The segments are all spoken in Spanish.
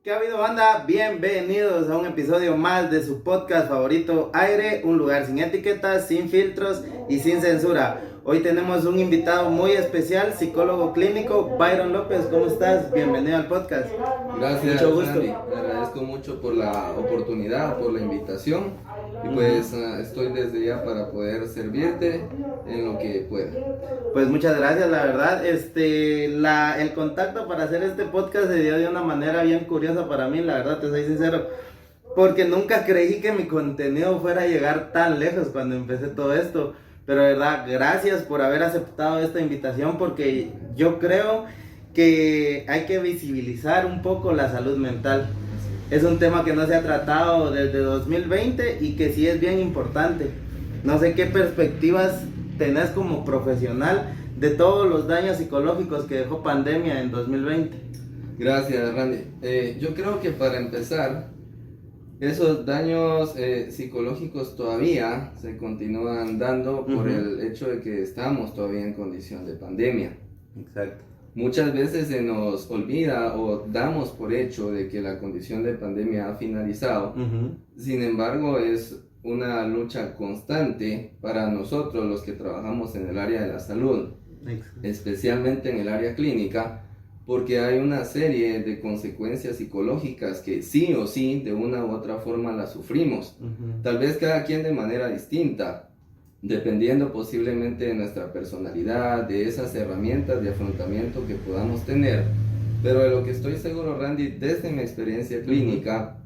¿Qué ha habido, banda? Bienvenidos a un episodio más de su podcast favorito, Aire, un lugar sin etiquetas, sin filtros y sin censura. Hoy tenemos un invitado muy especial, psicólogo clínico, Byron López. ¿Cómo estás? Bienvenido al podcast. Gracias, Mucho gusto. Randy. Te agradezco mucho por la oportunidad, por la invitación. Y pues estoy desde ya para poder servirte en lo que pueda. Pues muchas gracias, la verdad. El contacto para hacer este podcast se dio de una manera bien curiosa para mí, la verdad, te soy sincero. Porque nunca creí que mi contenido fuera a llegar tan lejos cuando empecé todo esto. Pero de verdad, gracias por haber aceptado esta invitación, porque yo creo que hay que visibilizar un poco la salud mental. Es un tema que no se ha tratado desde 2020 y que sí es bien importante. No sé qué perspectivas tenés como profesional de todos los daños psicológicos que dejó pandemia en 2020. Gracias, Randy. Yo creo que para empezar, esos daños psicológicos todavía se continúan dando por el hecho de que estamos todavía en condición de pandemia. Exacto. Muchas veces se nos olvida o damos por hecho de que la condición de pandemia ha finalizado. Sin embargo, es una lucha constante para nosotros los que trabajamos en el área de la salud, especialmente en el área clínica, porque hay una serie de consecuencias psicológicas que sí o sí, de una u otra forma las sufrimos. Tal vez cada quien de manera distinta, dependiendo posiblemente de nuestra personalidad, de esas herramientas de afrontamiento que podamos tener. Pero de lo que estoy seguro, Randy, desde mi experiencia clínica,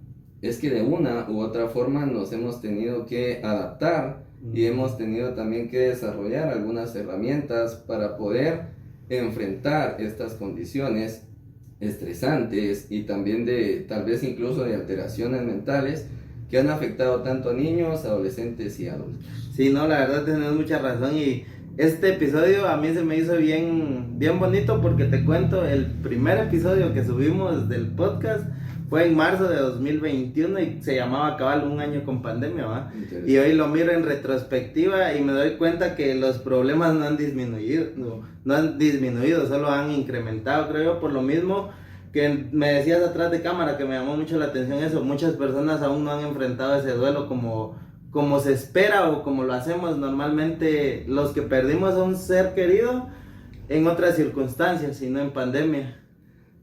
es que de una u otra forma nos hemos tenido que adaptar y hemos tenido también que desarrollar algunas herramientas para poder enfrentar estas condiciones estresantes y también de tal vez incluso de alteraciones mentales que han afectado tanto a niños, adolescentes y adultos. Sí, no, la verdad tienes mucha razón, y este episodio a mí se me hizo bien bonito, porque te cuento, el primer episodio que subimos del podcast fue en marzo de 2021 y se llamaba cabal un año con pandemia, ¿va? Y hoy lo miro en retrospectiva y me doy cuenta que los problemas no han disminuido, solo han incrementado, creo yo, por lo mismo que me decías atrás de cámara, que me llamó mucho la atención eso. Muchas personas aún no han enfrentado ese duelo como se espera o como lo hacemos normalmente los que perdimos a un ser querido en otras circunstancias y no en pandemia.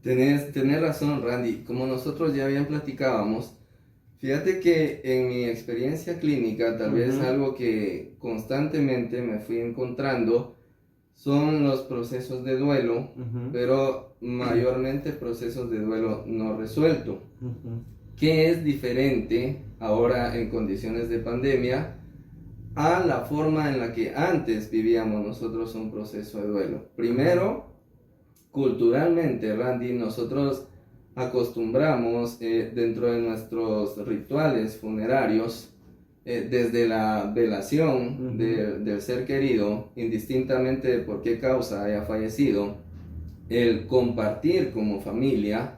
Tenés razón, Randy. Como nosotros ya bien platicábamos, fíjate que en mi experiencia clínica, tal vez algo que constantemente me fui encontrando son los procesos de duelo, pero mayormente procesos de duelo no resuelto. ¿Qué es diferente ahora en condiciones de pandemia a la forma en la que antes vivíamos nosotros un proceso de duelo? Primero, culturalmente, Randy, nosotros acostumbramos dentro de nuestros rituales funerarios, desde la velación del ser querido, indistintamente de por qué causa haya fallecido, el compartir como familia,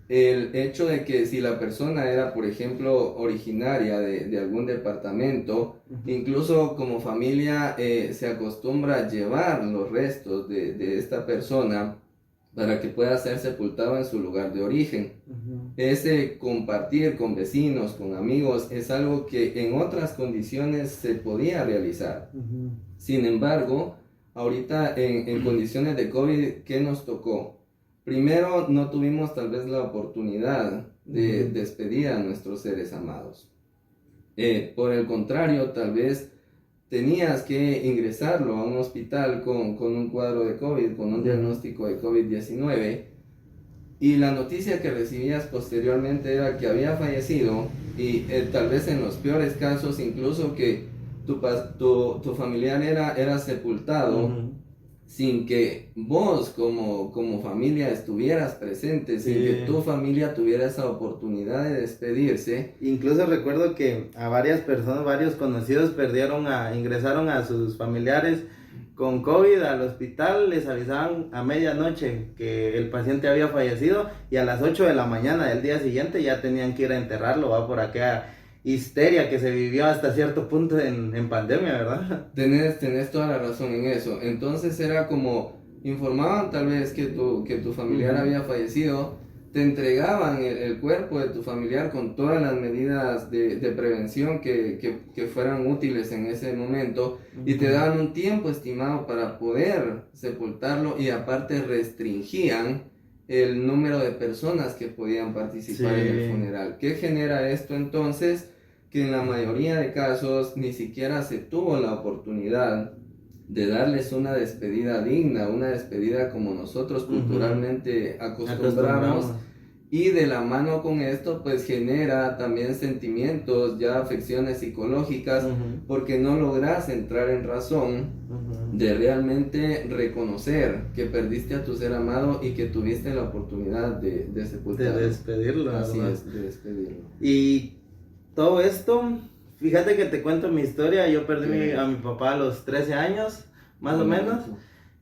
el hecho de que si la persona era, por ejemplo, originaria de algún departamento, incluso como familia se acostumbra a llevar los restos de esta persona para que pueda ser sepultado en su lugar de origen. Ese compartir con vecinos, con amigos, es algo que en otras condiciones se podía realizar. Sin embargo, ahorita en condiciones de COVID, ¿qué nos tocó? Primero, no tuvimos tal vez la oportunidad de despedir a nuestros seres amados. Por el contrario, tal vez tenías que ingresarlo a un hospital con un cuadro de COVID, con un diagnóstico de COVID-19, y la noticia que recibías posteriormente era que había fallecido, y tal vez en los peores casos incluso que tu familiar era sepultado sin que vos como familia estuvieras presente, sin que tu familia tuviera esa oportunidad de despedirse. Incluso recuerdo que a varias personas, varios conocidos ingresaron a sus familiares con COVID al hospital, les avisaban a medianoche que el paciente había fallecido y a las 8 de la mañana del día siguiente ya tenían que ir a enterrarlo, va por aquella histeria que se vivió hasta cierto punto en pandemia, ¿verdad? Tenés toda la razón en eso. Entonces era como, informaban tal vez que tu familiar había fallecido, te entregaban el cuerpo de tu familiar con todas las medidas de prevención que fueran útiles en ese momento y te daban un tiempo estimado para poder sepultarlo y aparte restringían el número de personas que podían participar en el funeral. ¿Qué genera esto entonces? Que en la mayoría de casos ni siquiera se tuvo la oportunidad de darles una despedida digna, una despedida como nosotros culturalmente acostumbramos, y de la mano con esto pues genera también sentimientos, ya afecciones psicológicas, porque no logras entrar en razón de realmente reconocer que perdiste a tu ser amado y que tuviste la oportunidad de sepultarlo. De despedirlo. Así ¿verdad? es, de despedirlo. Y todo esto, fíjate que te cuento mi historia. Yo perdí a mi papá a los 13 años, más o menos.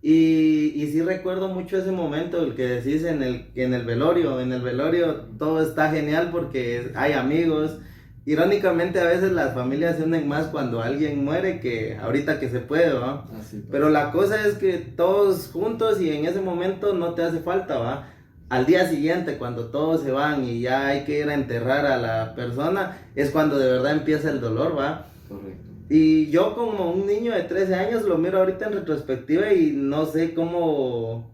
Y sí recuerdo mucho ese momento, el que decís en el velorio. En el velorio todo está genial porque hay amigos. Irónicamente a veces las familias se unen más cuando alguien muere que ahorita que se puede, ¿va? Pero la cosa es que todos juntos y en ese momento no te hace falta, ¿va? Al día siguiente, cuando todos se van y ya hay que ir a enterrar a la persona, es cuando de verdad empieza el dolor, ¿va? Correcto. Y yo como un niño de 13 años lo miro ahorita en retrospectiva y no sé cómo...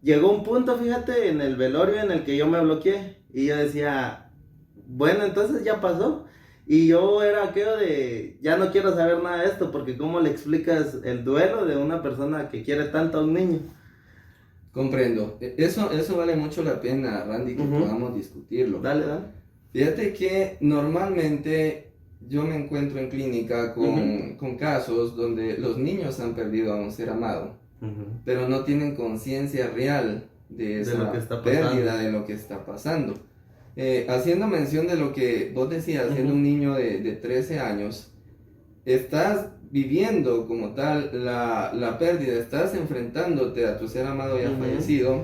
Llegó un punto, fíjate, en el velorio en el que yo me bloqueé y yo decía, bueno, entonces ya pasó. Y yo era aquello de, ya no quiero saber nada de esto, porque ¿cómo le explicas el duelo de una persona que quiere tanto a un niño? Comprendo. Eso vale mucho la pena, Randy, que podamos discutirlo. Dale. Fíjate que normalmente yo me encuentro en clínica con casos donde los niños han perdido a un ser amado, pero no tienen conciencia real de esa pérdida, de lo que está pasando. Haciendo mención de lo que vos decías, siendo un niño de 13 años, estás viviendo como tal la pérdida, estás enfrentándote a tu ser amado ya fallecido,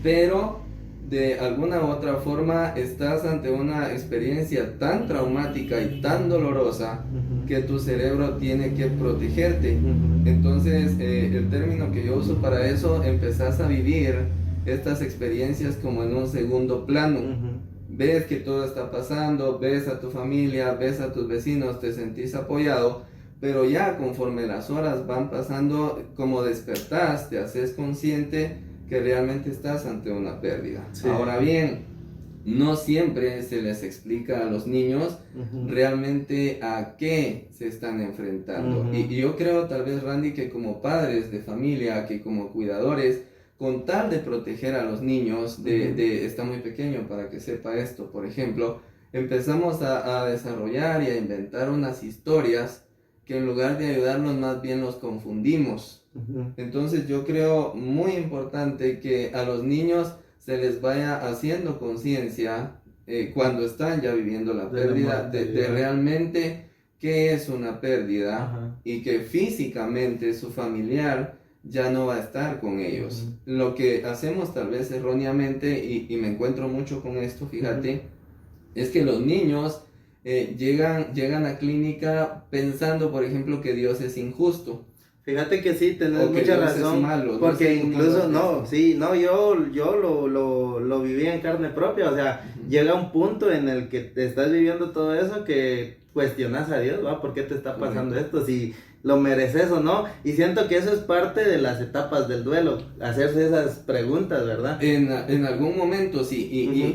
pero de alguna u otra forma estás ante una experiencia tan traumática y tan dolorosa que tu cerebro tiene que protegerte. Entonces el término que yo uso para eso, empezás a vivir estas experiencias como en un segundo plano. Ves que todo está pasando, ves a tu familia, ves a tus vecinos, te sentís apoyado, pero ya conforme las horas van pasando, como despertás, te haces consciente que realmente estás ante una pérdida. Sí. Ahora bien, no siempre se les explica a los niños realmente a qué se están enfrentando. Y yo creo tal vez, Randy, que como padres de familia, que como cuidadores, con tal de proteger a los niños, está muy pequeño para que sepa esto, por ejemplo, empezamos a desarrollar y a inventar unas historias que en lugar de ayudarlos más bien los confundimos. Entonces yo creo muy importante que a los niños se les vaya haciendo conciencia cuando están ya viviendo la pérdida de realmente qué es una pérdida y que físicamente su familiar ya no va a estar con ellos. Lo que hacemos tal vez erróneamente, y me encuentro mucho con esto, fíjate, es que los niños llegan a clínica pensando, por ejemplo, que Dios es injusto. Fíjate que sí, tenés mucha razón, malo, porque incluso, yo lo viví en carne propia, o sea, llega un punto en el que te estás viviendo todo eso que cuestionas a Dios, ¿va? ¿Por qué te está pasando esto? Si lo mereces o no, y siento que eso es parte de las etapas del duelo, hacerse esas preguntas, ¿verdad? En algún momento sí,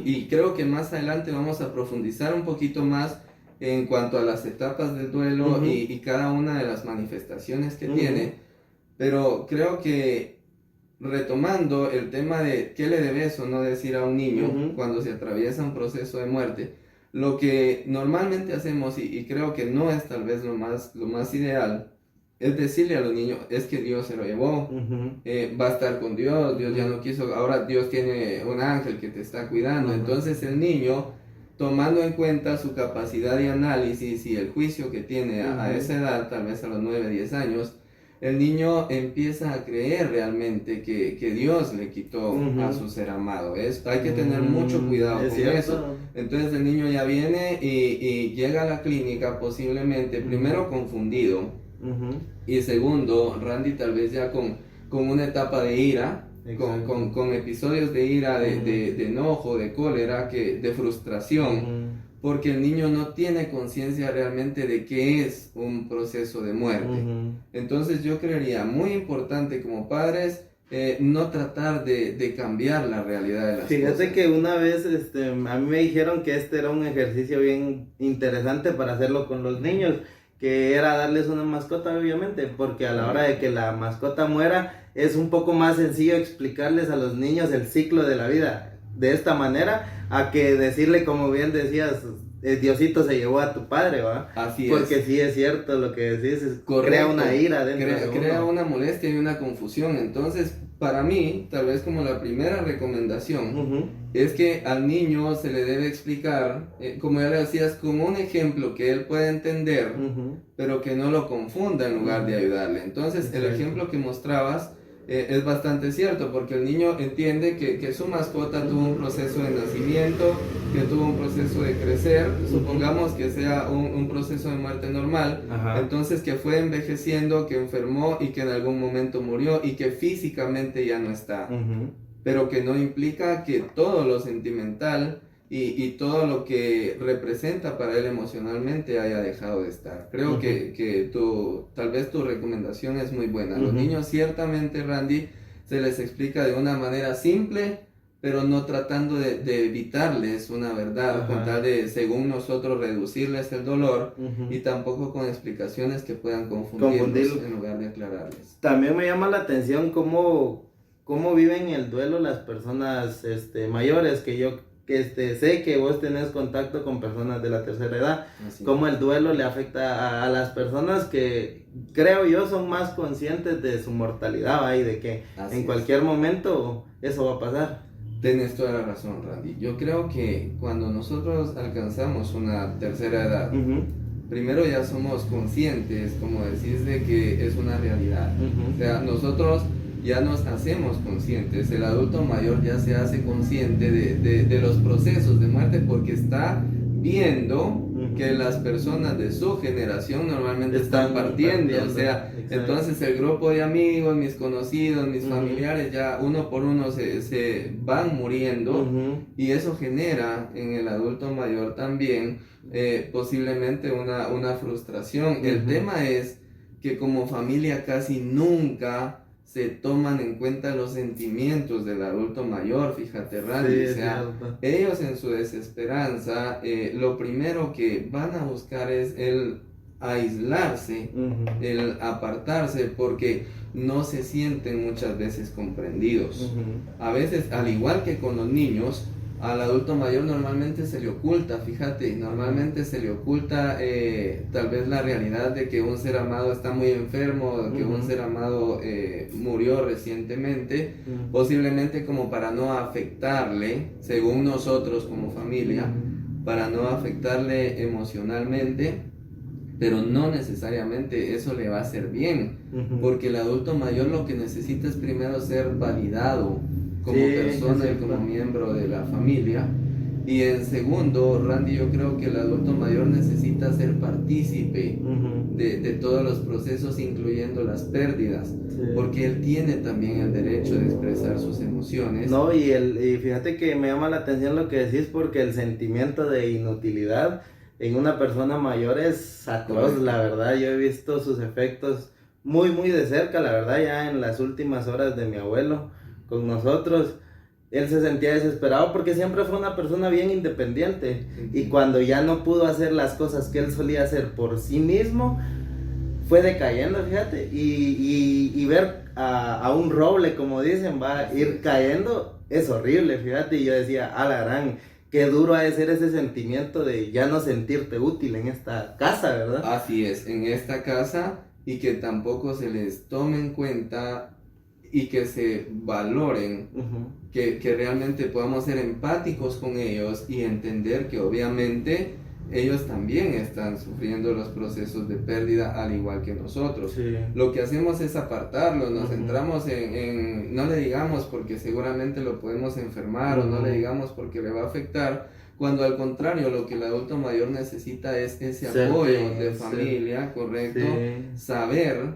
y creo que más adelante vamos a profundizar un poquito más en cuanto a las etapas del duelo y cada una de las manifestaciones que tiene, pero creo que retomando el tema de qué le debes o no decir a un niño cuando se atraviesa un proceso de muerte, lo que normalmente hacemos, y creo que no es tal vez lo más ideal, es decirle a los niños, es que Dios se lo llevó, va a estar con Dios ya no quiso, ahora Dios tiene un ángel que te está cuidando. Entonces el niño, tomando en cuenta su capacidad de análisis y el juicio que tiene a esa edad, tal vez a los 9, 10 años, el niño empieza a creer realmente que Dios le quitó a su ser amado. Hay que tener mucho cuidado con eso. Entonces el niño ya viene y llega a la clínica posiblemente, primero confundido, y segundo, Randy, tal vez ya con una etapa de ira, con episodios de ira, de enojo, de cólera, de frustración, porque el niño no tiene conciencia realmente de qué es un proceso de muerte. Entonces yo creería muy importante como padres no tratar de cambiar la realidad de las cosas. Fíjate que una vez a mí me dijeron que este era un ejercicio bien interesante para hacerlo con los niños, que era darles una mascota, obviamente, porque a la hora de que la mascota muera es un poco más sencillo explicarles a los niños el ciclo de la vida de esta manera, a que decirle, como bien decías, Diosito se llevó a tu padre, ¿va? Así porque es. sí es cierto lo que decís, Correcto. Crea una ira dentro de uno. Crea una molestia y una confusión. Entonces, para mí, tal vez como la primera recomendación, es que al niño se le debe explicar, como ya le decías, como un ejemplo que él pueda entender, pero que no lo confunda en lugar de ayudarle. Entonces, el ejemplo que mostrabas es bastante cierto, porque el niño entiende que su mascota tuvo un proceso de nacimiento, que tuvo un proceso de crecer, supongamos que sea un proceso de muerte normal, entonces que fue envejeciendo, que enfermó y que en algún momento murió y que físicamente ya no está, pero que no implica que todo lo sentimental y todo lo que representa para él emocionalmente haya dejado de estar. Creo que tal vez tu recomendación es muy buena. Los niños ciertamente, Randy, se les explica de una manera simple, pero no tratando de evitarles una verdad, con tal de, según nosotros, reducirles el dolor, y tampoco con explicaciones que puedan confundirlos en lugar de aclararles. También me llama la atención cómo viven el duelo las personas mayores, que yo sé que vos tenés contacto con personas de la tercera edad, cómo el duelo le afecta a las personas que, creo yo, son más conscientes de su mortalidad, ¿va? Y de que en cualquier momento eso va a pasar. Tienes toda la razón, Randy. Yo creo que cuando nosotros alcanzamos una tercera edad, primero ya somos conscientes, como decís, de que es una realidad. O sea, nosotros ya nos hacemos conscientes, el adulto mayor ya se hace consciente de los procesos de muerte, porque está viendo que las personas de su generación normalmente están partiendo, o sea, entonces el grupo de amigos, mis conocidos, mis familiares, ya uno por uno se van muriendo, y eso genera en el adulto mayor también posiblemente una frustración. El tema es que como familia casi nunca se toman en cuenta los sentimientos del adulto mayor, fíjate, Randy, o sea, ellos en su desesperanza, lo primero que van a buscar es el aislarse, el apartarse, porque no se sienten muchas veces comprendidos. A veces, al igual que con los niños, al adulto mayor normalmente se le oculta, fíjate, normalmente se le oculta tal vez la realidad de que un ser amado está muy enfermo, que un ser amado murió recientemente, posiblemente como para no afectarle, según nosotros como familia, para no afectarle emocionalmente, pero no necesariamente eso le va a hacer bien, porque el adulto mayor lo que necesita es primero ser validado como persona y como miembro de la familia, y en segundo, Randy, yo creo que el adulto mayor necesita ser partícipe de todos los procesos, incluyendo las pérdidas, porque él tiene también el derecho de expresar sus emociones. No, y fíjate que me llama la atención lo que decís, porque el sentimiento de inutilidad en una persona mayor es atroz, la verdad. Yo he visto sus efectos muy, muy de cerca, la verdad, ya en las últimas horas de mi abuelo con nosotros. Él se sentía desesperado porque siempre fue una persona bien independiente, y cuando ya no pudo hacer las cosas que él solía hacer por sí mismo, fue decayendo, fíjate, y ver a un roble, como dicen, va a ir cayendo, es horrible, fíjate. Y yo decía, a la gran, qué duro ha de ser ese sentimiento de ya no sentirte útil en esta casa, ¿verdad? Así es, en esta casa, y que tampoco se les tome en cuenta y que se valoren, que realmente podamos ser empáticos con ellos y entender que obviamente ellos también están sufriendo los procesos de pérdida al igual que nosotros. Lo que hacemos es apartarlos, nos centramos en no le digamos porque seguramente lo podemos enfermar, o no le digamos porque le va a afectar, cuando al contrario lo que el adulto mayor necesita es ese apoyo de familia, correcto, saber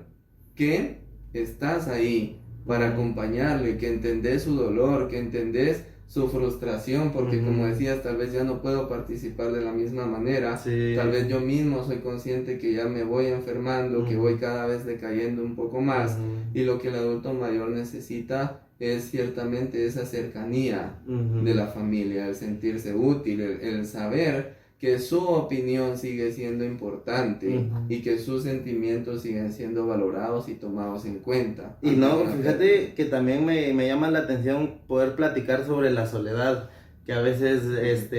que estás ahí, para acompañarle, que entendés su dolor, que entendés su frustración, porque como decías, tal vez ya no puedo participar de la misma manera, tal vez yo mismo soy consciente que ya me voy enfermando, que voy cada vez decayendo un poco más, y lo que el adulto mayor necesita es ciertamente esa cercanía de la familia, el sentirse útil, el saber que su opinión sigue siendo importante y que sus sentimientos siguen siendo valorados y tomados en cuenta. Y no, fíjate que también me llama la atención poder platicar sobre la soledad, que a veces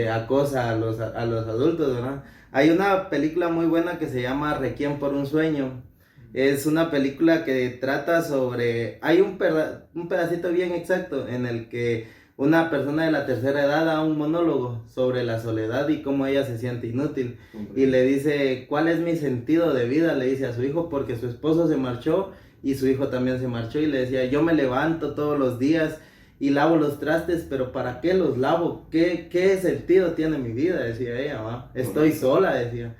acosa a los adultos, ¿verdad? Hay una película muy buena que se llama Requiem por un sueño. Es una película que trata sobre... Hay un pedacito bien exacto en el que una persona de la tercera edad da un monólogo sobre la soledad y cómo ella se siente inútil. Y le dice, ¿cuál es mi sentido de vida? Le dice a su hijo, porque su esposo se marchó y su hijo también se marchó. Y le decía, yo me levanto todos los días y lavo los trastes, pero ¿para qué los lavo? ¿Qué sentido tiene mi vida? Decía ella, ¿va? Estoy sola, decía.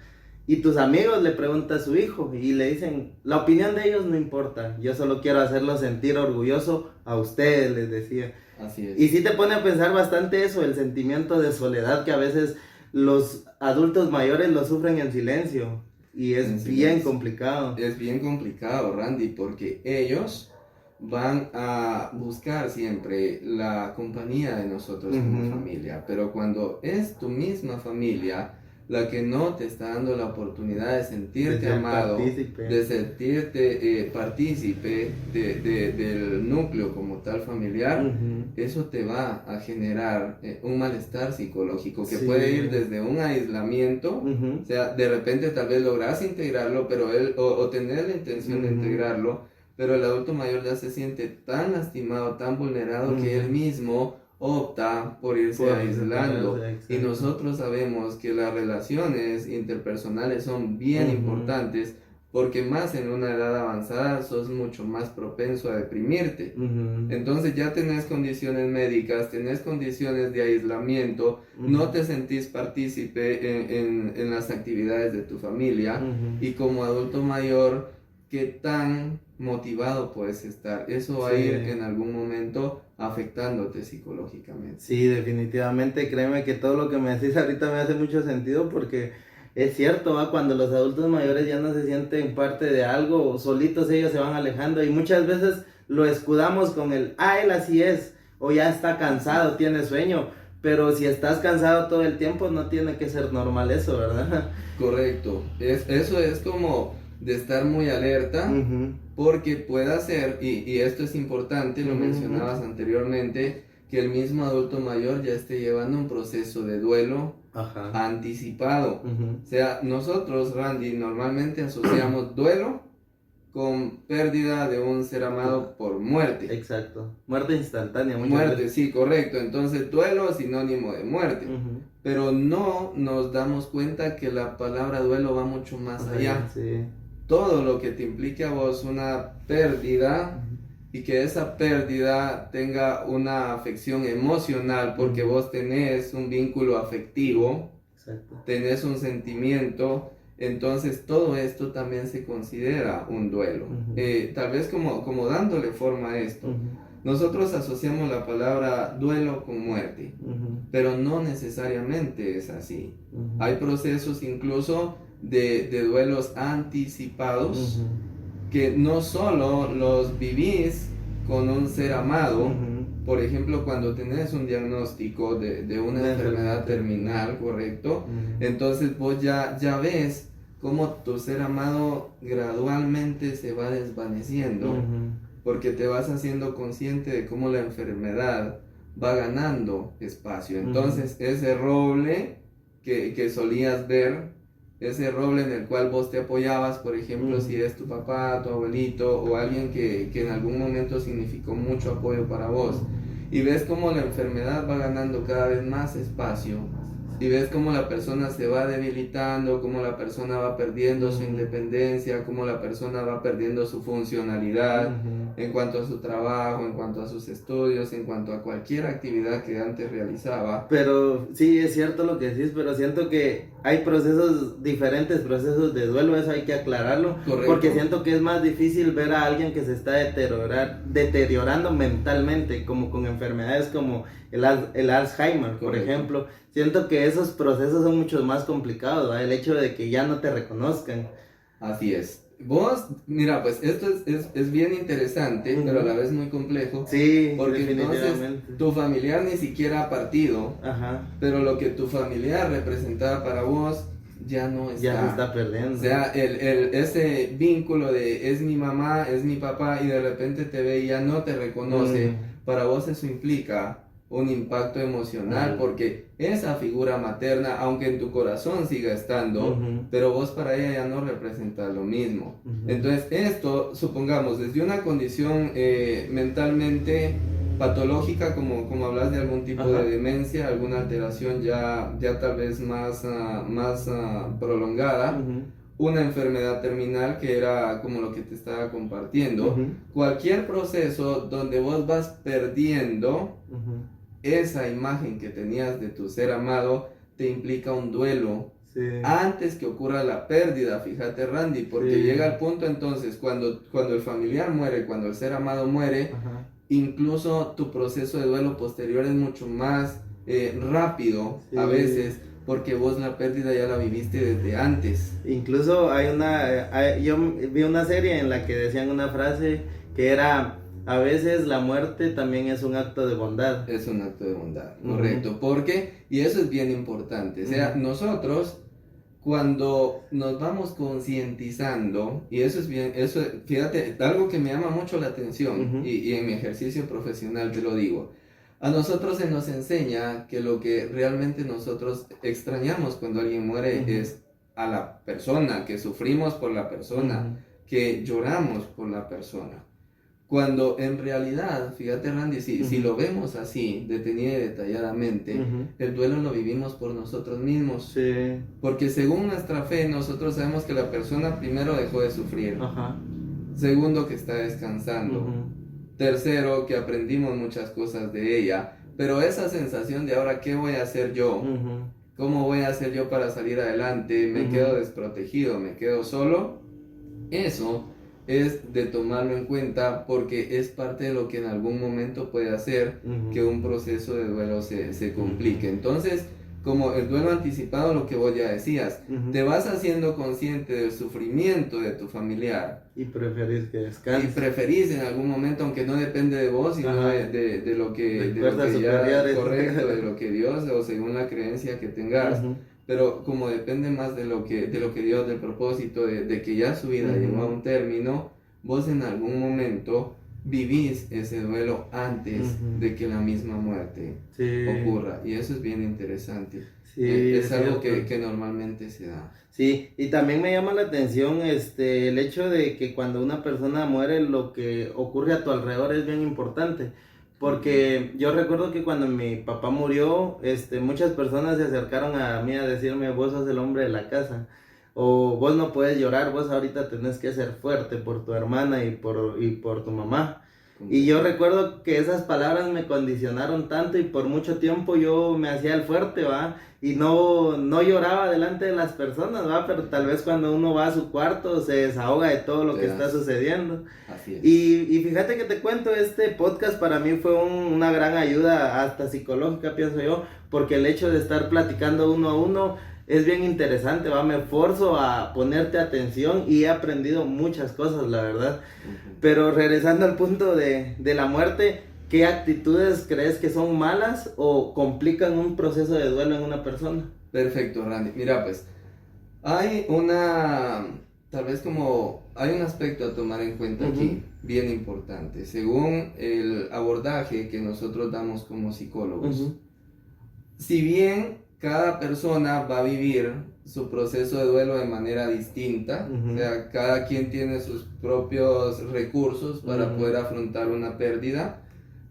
Y tus amigos le pregunta a su hijo y le dicen, la opinión de ellos no importa, yo solo quiero hacerlo sentir orgulloso a ustedes, les decía. Así es. Y sí te pone a pensar bastante eso, el sentimiento de soledad que a veces los adultos mayores lo sufren en silencio y es bien complicado. Es bien complicado, Randy, porque ellos van a buscar siempre la compañía de nosotros como familia, pero cuando es tu misma familia la que no te está dando la oportunidad de sentirte amado, de sentirte partícipe del núcleo como tal familiar, eso te va a generar un malestar psicológico que puede ir desde un aislamiento, o sea, de repente tal vez logras integrarlo, pero o tener la intención de integrarlo, pero el adulto mayor ya se siente tan lastimado, tan vulnerado que él mismo opta por irse aislando. Y nosotros sabemos que las relaciones interpersonales son bien importantes, porque más en una edad avanzada sos mucho más propenso a deprimirte. Entonces ya tenés condiciones médicas, tenés condiciones de aislamiento, no te sentís partícipe en las actividades de tu familia, y como adulto mayor, ¿qué tan motivado puedes estar? Eso va a ir en algún momento afectándote psicológicamente. Sí, definitivamente, créeme que todo lo que me decís ahorita me hace mucho sentido, porque es cierto, ¿va? Cuando los adultos mayores ya no se sienten parte de algo, solitos ellos se van alejando y muchas veces lo escudamos con él así es, o ya está cansado, tiene sueño, pero si estás cansado todo el tiempo no tiene que ser normal eso, ¿verdad? Correcto, eso es como de estar muy alerta, porque puede ser, y esto es importante, lo mencionabas anteriormente, que el mismo adulto mayor ya esté llevando un proceso de duelo anticipado. O sea, nosotros, Randy, normalmente asociamos duelo con pérdida de un ser amado por muerte. Exacto, muerte instantánea. Muerte, sí, correcto. Entonces, duelo es sinónimo de muerte. Pero no nos damos cuenta que la palabra duelo va mucho más allá. Todo lo que te implique a vos una pérdida, y que esa pérdida tenga una afección emocional, porque vos tenés un vínculo afectivo, tenés un sentimiento, entonces todo esto también se considera un duelo. Tal vez como dándole forma a esto, nosotros asociamos la palabra duelo con muerte, pero no necesariamente es así. Hay procesos incluso de duelos anticipados, que no solo los vivís con un ser amado. Por ejemplo, cuando tenés un diagnóstico de una enfermedad terminal, ¿correcto? Entonces vos ya ves cómo tu ser amado gradualmente se va desvaneciendo, porque te vas haciendo consciente de cómo la enfermedad va ganando espacio. Entonces ese roble que solías ver, ese roble en el cual vos te apoyabas, por ejemplo, si es tu papá, tu abuelito o alguien que en algún momento significó mucho apoyo para vos, y ves cómo la enfermedad va ganando cada vez más espacio, y ves cómo la persona se va debilitando, cómo la persona va perdiendo su independencia, cómo la persona va perdiendo su funcionalidad en cuanto a su trabajo, en cuanto a sus estudios, en cuanto a cualquier actividad que antes realizaba. Pero sí, es cierto lo que decís, pero siento que hay procesos, diferentes procesos de duelo, eso hay que aclararlo. Correcto. Porque siento que es más difícil ver a alguien que se está deteriorando mentalmente, como con enfermedades como el Alzheimer, por Correcto. ejemplo. Siento que esos procesos son mucho más complicados, ¿va? El hecho de que ya no te reconozcan. Así es. Vos, mira, pues esto es bien interesante, pero a la vez muy complejo. Sí, porque entonces definitivamente. tu familiar ni siquiera ha partido, Ajá. pero lo que tu familiar representaba para vos ya no está. Ya se está perdiendo. O sea, ese vínculo de es mi mamá, es mi papá y de repente te ve y ya no te reconoce, para vos eso implica un impacto emocional, porque esa figura materna, aunque en tu corazón siga estando, pero vos para ella ya no representas lo mismo. Entonces esto, supongamos, desde una condición mentalmente patológica, como hablas de algún tipo de demencia, alguna alteración ya tal vez más prolongada, una enfermedad terminal, que era como lo que te estaba compartiendo, cualquier proceso donde vos vas perdiendo esa imagen que tenías de tu ser amado, te implica un duelo. Sí. Antes que ocurra la pérdida, fíjate, Randy, porque llega el punto entonces cuando el familiar muere, cuando el ser amado muere, incluso tu proceso de duelo posterior es mucho más rápido a veces, porque vos la pérdida ya la viviste desde antes. Incluso yo vi una serie en la que decían una frase que era: a veces la muerte también es un acto de bondad. Es un acto de bondad, correcto. Porque, y eso es bien importante, o sea, nosotros cuando nos vamos concientizando, y eso es bien, fíjate, algo que me llama mucho la atención, y en mi ejercicio profesional te lo digo, a nosotros se nos enseña que lo que realmente nosotros extrañamos cuando alguien muere es a la persona, que sufrimos por la persona, que lloramos por la persona. Cuando en realidad, fíjate, Randy, si lo vemos así, detenida y detalladamente, el duelo lo vivimos por nosotros mismos. Sí. Porque según nuestra fe, nosotros sabemos que la persona primero dejó de sufrir. Segundo, que está descansando. Tercero, que aprendimos muchas cosas de ella. Pero esa sensación de ahora, ¿qué voy a hacer yo? ¿Cómo voy a hacer yo para salir adelante? ¿Me quedo desprotegido? ¿Me quedo solo? Eso es de tomarlo en cuenta, porque es parte de lo que en algún momento puede hacer que un proceso de duelo se complique. Entonces, como el duelo anticipado, lo que vos ya decías, te vas haciendo consciente del sufrimiento de tu familiar. Y preferís que descanse. Y preferís en algún momento, aunque no depende de vos, sino de lo que correcto, de lo que Dios, o según la creencia que tengas. Pero como depende más de lo que Dios, del propósito, de que ya su vida llegó a un término, vos en algún momento vivís ese duelo antes de que la misma muerte ocurra. Y eso es bien interesante. Es algo que normalmente se da. Sí, y también me llama la atención el hecho de que cuando una persona muere, lo que ocurre a tu alrededor es bien importante. Porque yo recuerdo que cuando mi papá murió, muchas personas se acercaron a mí a decirme: vos sos el hombre de la casa, o vos no puedes llorar, vos ahorita tenés que ser fuerte por tu hermana y por tu mamá. Y yo recuerdo que esas palabras me condicionaron tanto, y por mucho tiempo yo me hacía el fuerte, ¿va? Y no lloraba delante de las personas, ¿va? Pero tal vez cuando uno va a su cuarto se desahoga de todo lo que está sucediendo. Así es. Y fíjate que te cuento, este podcast para mí fue una gran ayuda, hasta psicológica, pienso yo, porque el hecho de estar platicando uno a uno es bien interesante, ¿va? Me esfuerzo a ponerte atención y he aprendido muchas cosas, la verdad. Pero regresando al punto de la muerte, ¿qué actitudes crees que son malas o complican un proceso de duelo en una persona? Perfecto, Randy. Mira, pues, hay hay un aspecto a tomar en cuenta aquí, bien importante. Según el abordaje que nosotros damos como psicólogos, si bien cada persona va a vivir su proceso de duelo de manera distinta, o sea, cada quien tiene sus propios recursos para poder afrontar una pérdida,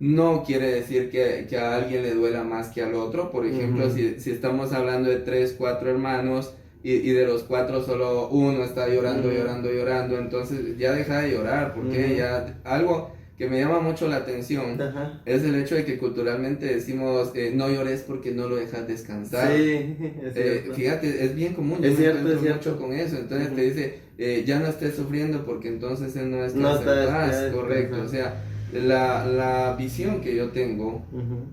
no quiere decir que a alguien le duela más que al otro. Por ejemplo, si estamos hablando de 3, 4 hermanos y de los 4 solo uno está llorando, llorando, entonces ya deja de llorar, porque ya algo que me llama mucho la atención es el hecho de que culturalmente decimos no llores porque no lo dejas descansar. Sí, es cierto. Fíjate, es bien común, yo Es me cierto, encuentro es cierto. mucho con eso. Entonces te dice ya no estés sufriendo porque entonces él no está No en está paz, correcto. O sea, la visión que yo tengo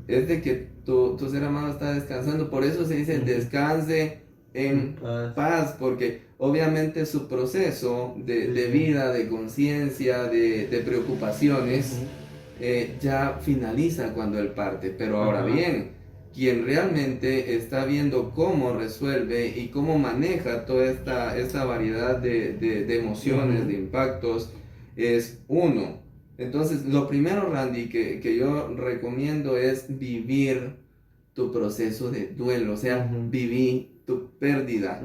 es de que tu ser amado está descansando. Por eso se dice descanse en paz, porque obviamente su proceso de vida, de conciencia, de preocupaciones, ya finaliza cuando él parte. Pero ahora bien, quien realmente está viendo cómo resuelve y cómo maneja toda esta variedad de emociones, de impactos, es uno. Entonces, lo primero, Randy, que yo recomiendo es vivir tu proceso de duelo, o sea, vivir tu pérdida.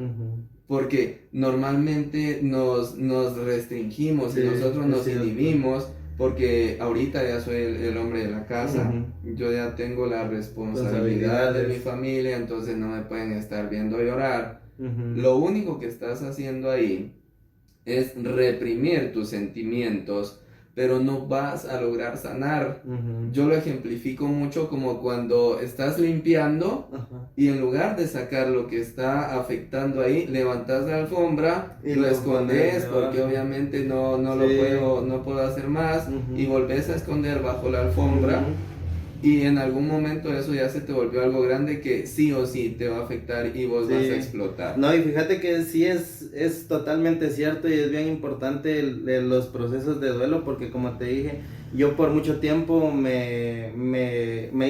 Porque normalmente nos restringimos y nosotros nos inhibimos, porque ahorita ya soy el hombre de la casa, yo ya tengo la responsabilidad de mi familia, entonces no me pueden estar viendo llorar. Lo único que estás haciendo ahí es reprimir tus sentimientos, pero no vas a lograr sanar. Yo lo ejemplifico mucho como cuando estás limpiando y en lugar de sacar lo que está afectando ahí, levantas la alfombra y lo escondes porque obviamente no puedo hacer más, y volvés a esconder bajo la alfombra. Y en algún momento eso ya se te volvió algo grande que sí o sí te va a afectar y vos vas a explotar. No, y fíjate que sí es totalmente cierto, y es bien importante los procesos de duelo, porque como te dije, yo por mucho tiempo me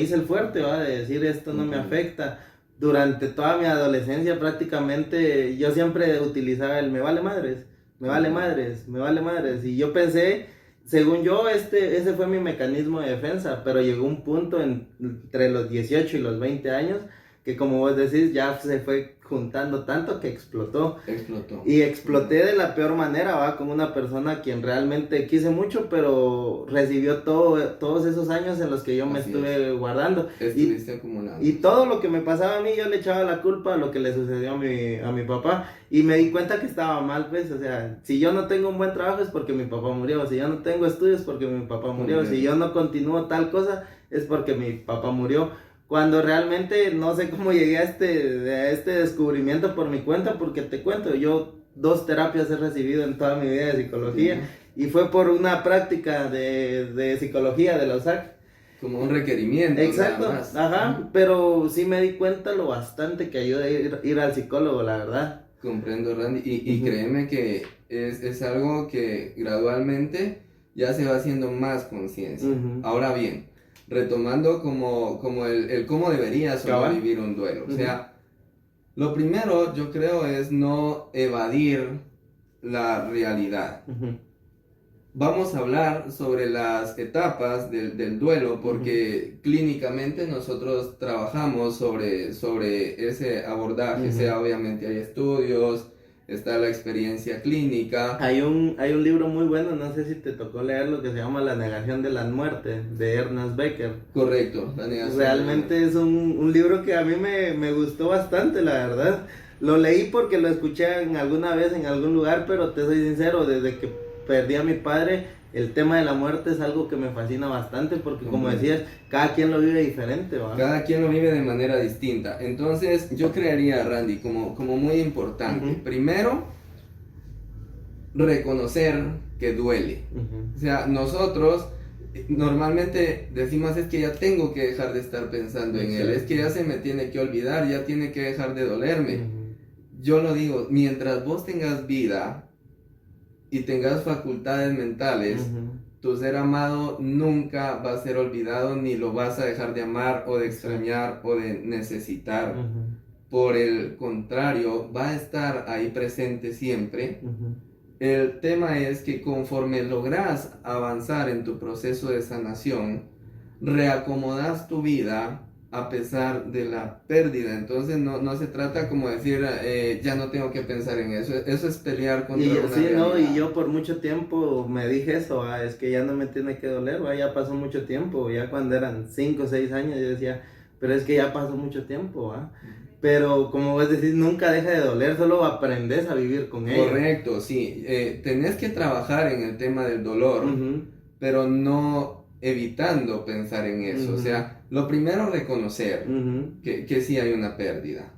hice el fuerte, ¿va? De decir esto no me afecta. Durante toda mi adolescencia prácticamente yo siempre utilizaba el me vale madres, me vale madres, me vale madres, y yo pensé... Según yo, ese fue mi mecanismo de defensa, pero llegó un punto entre los 18 y los 20 años que, como vos decís, ya se fue juntando tanto que explotó. Y exploté de la peor manera, va, con una persona a quien realmente quise mucho, pero recibió todos esos años en los que yo me estuve guardando. Estuviste acumulando. Y todo lo que me pasaba a mí, yo le echaba la culpa a lo que le sucedió a mi papá. Y me di cuenta que estaba mal, pues, o sea, si yo no tengo un buen trabajo es porque mi papá murió, si yo no tengo estudios es porque mi papá murió, si yo no continúo tal cosa es porque mi papá murió. Cuando realmente no sé cómo llegué a este descubrimiento por mi cuenta, porque te cuento, yo 2 terapias he recibido en toda mi vida de psicología, y fue por una práctica de psicología de la USAC. Como un requerimiento. Exacto, pero sí me di cuenta lo bastante que ayuda ir al psicólogo, la verdad. Comprendo, Randy, y créeme que es algo que gradualmente ya se va haciendo más conciencia. Ahora bien, retomando como el cómo debería sobrevivir un duelo. O sea, lo primero yo creo es no evadir la realidad. Vamos a hablar sobre las etapas del duelo, porque clínicamente nosotros trabajamos sobre ese abordaje. Sea, obviamente hay estudios, está la experiencia clínica. Hay un libro muy bueno, no sé si te tocó leerlo, que se llama La negación de la muerte, de Ernest Becker. Correcto, la negación. Realmente es un libro que a mí me gustó bastante, la verdad. Lo leí porque lo escuché alguna vez en algún lugar, pero te soy sincero, desde que perdí a mi padre, el tema de la muerte es algo que me fascina bastante, porque como decías, cada quien lo vive diferente, ¿va? Cada quien lo vive de manera distinta. Entonces yo creería, Randy, como muy importante, primero, reconocer que duele. O sea, nosotros normalmente decimos, es que ya tengo que dejar de estar pensando en él, es que ya se me tiene que olvidar, ya tiene que dejar de dolerme. Yo lo digo, mientras vos tengas vida y tengas facultades mentales, tu ser amado nunca va a ser olvidado, ni lo vas a dejar de amar o de extrañar o de necesitar. Por el contrario, va a estar ahí presente siempre. El tema es que conforme logras avanzar en tu proceso de sanación, reacomodas tu vida a pesar de la pérdida. Entonces no se trata como decir, ya no tengo que pensar en eso. Eso es pelear contra una sí, realidad. no, y yo por mucho tiempo me dije eso, es que ya no me tiene que doler, ya pasó mucho tiempo, ya cuando eran 5 o 6 años yo decía, pero es que ya pasó mucho tiempo, pero como vos decís, nunca deja de doler, solo aprendes a vivir con ello. Correcto, sí, tenés que trabajar en el tema del dolor, pero no evitando pensar en eso. O sea, lo primero, reconocer que sí hay una pérdida.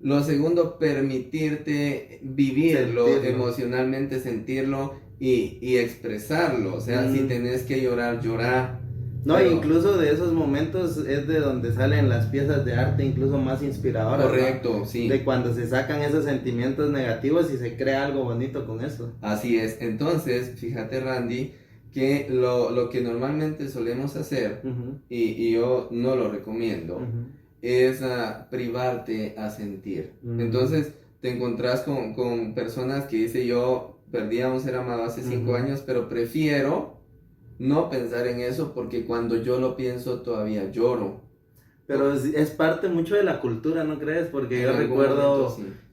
Lo segundo, permitirte vivirlo, emocionalmente sentirlo y expresarlo. O sea, si tenés que llorar, llorar. No, pero incluso de esos momentos es de donde salen las piezas de arte incluso más inspiradoras. Correcto, ¿no? Sí. De cuando se sacan esos sentimientos negativos y se crea algo bonito con eso. Así es. Entonces, fíjate, Randy, que lo que normalmente solemos hacer, y yo no lo recomiendo, es privarte a sentir. Entonces, te encontrás con personas que dicen, yo perdí a un ser amado hace 5 años, pero prefiero no pensar en eso porque cuando yo lo pienso todavía lloro. Pero es parte mucho de la cultura, ¿no crees? Porque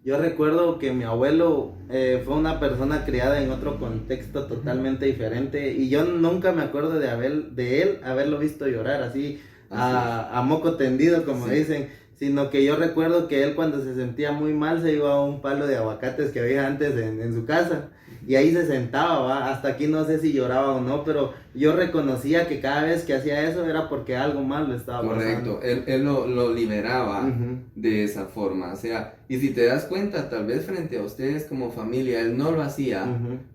yo recuerdo que mi abuelo fue una persona criada en otro contexto totalmente diferente y yo nunca me acuerdo de él haberlo visto llorar así a moco tendido, como dicen, sino que yo recuerdo que él cuando se sentía muy mal se iba a un palo de aguacates que había antes en su casa. Y ahí se sentaba, hasta aquí no sé si lloraba o no, pero yo reconocía que cada vez que hacía eso era porque algo malo estaba pasando. Correcto, él lo liberaba de esa forma, o sea, y si te das cuenta, tal vez frente a ustedes como familia, él no lo hacía,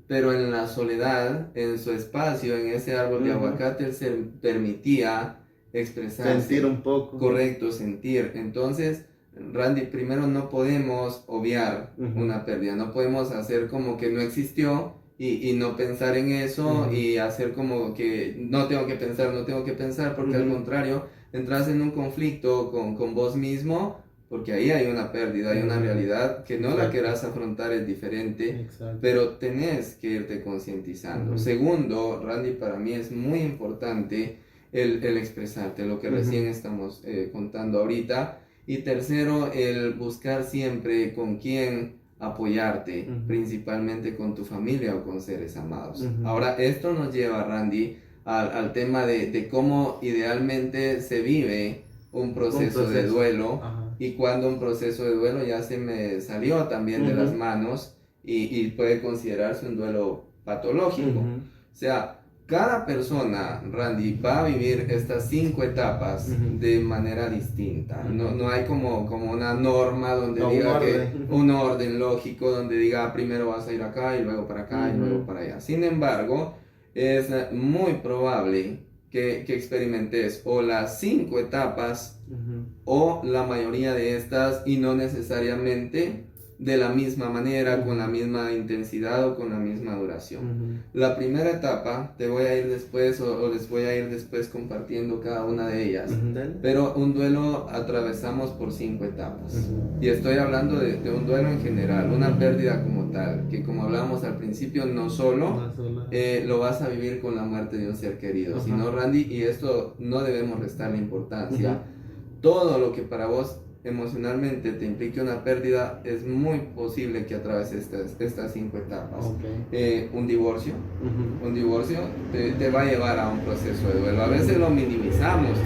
pero en la soledad, en su espacio, en ese árbol de aguacate, él se permitía expresarse. Sentir un poco. Correcto, sentir. Entonces, Randy, primero no podemos obviar una pérdida, no podemos hacer como que no existió y no pensar en eso y hacer como que no tengo que pensar, porque al contrario, entras en un conflicto con vos mismo, porque ahí hay una pérdida, hay una realidad que no la querás afrontar, es diferente, pero tenés que irte concientizando. Segundo, Randy, para mí es muy importante el expresarte, lo que recién estamos contando ahorita. Y tercero, el buscar siempre con quién apoyarte, principalmente con tu familia o con seres amados. Ahora, esto nos lleva, Randy, al tema de cómo idealmente se vive un proceso de duelo y cuando un proceso de duelo ya se me salió también de las manos y puede considerarse un duelo patológico. O sea, cada persona, Randy, va a vivir estas 5 etapas de manera distinta. No hay como una norma donde diga un orden lógico donde diga primero vas a ir acá y luego para acá y luego para allá. Sin embargo, es muy probable que experimentes o las 5 etapas o la mayoría de estas y no necesariamente de la misma manera, con la misma intensidad o con la misma duración. La primera etapa te voy a ir después o les voy a ir después compartiendo cada una de ellas, pero un duelo atravesamos por 5 etapas y estoy hablando de un duelo en general, una pérdida como tal, que como hablábamos al principio no solo lo vas a vivir con la muerte de un ser querido, sino, Randy, y esto no debemos restarle importancia, todo lo que para vos emocionalmente te implique una pérdida, es muy posible que atraveses estas 5 etapas. Un divorcio te va a llevar a un proceso de duelo. A veces lo minimizamos,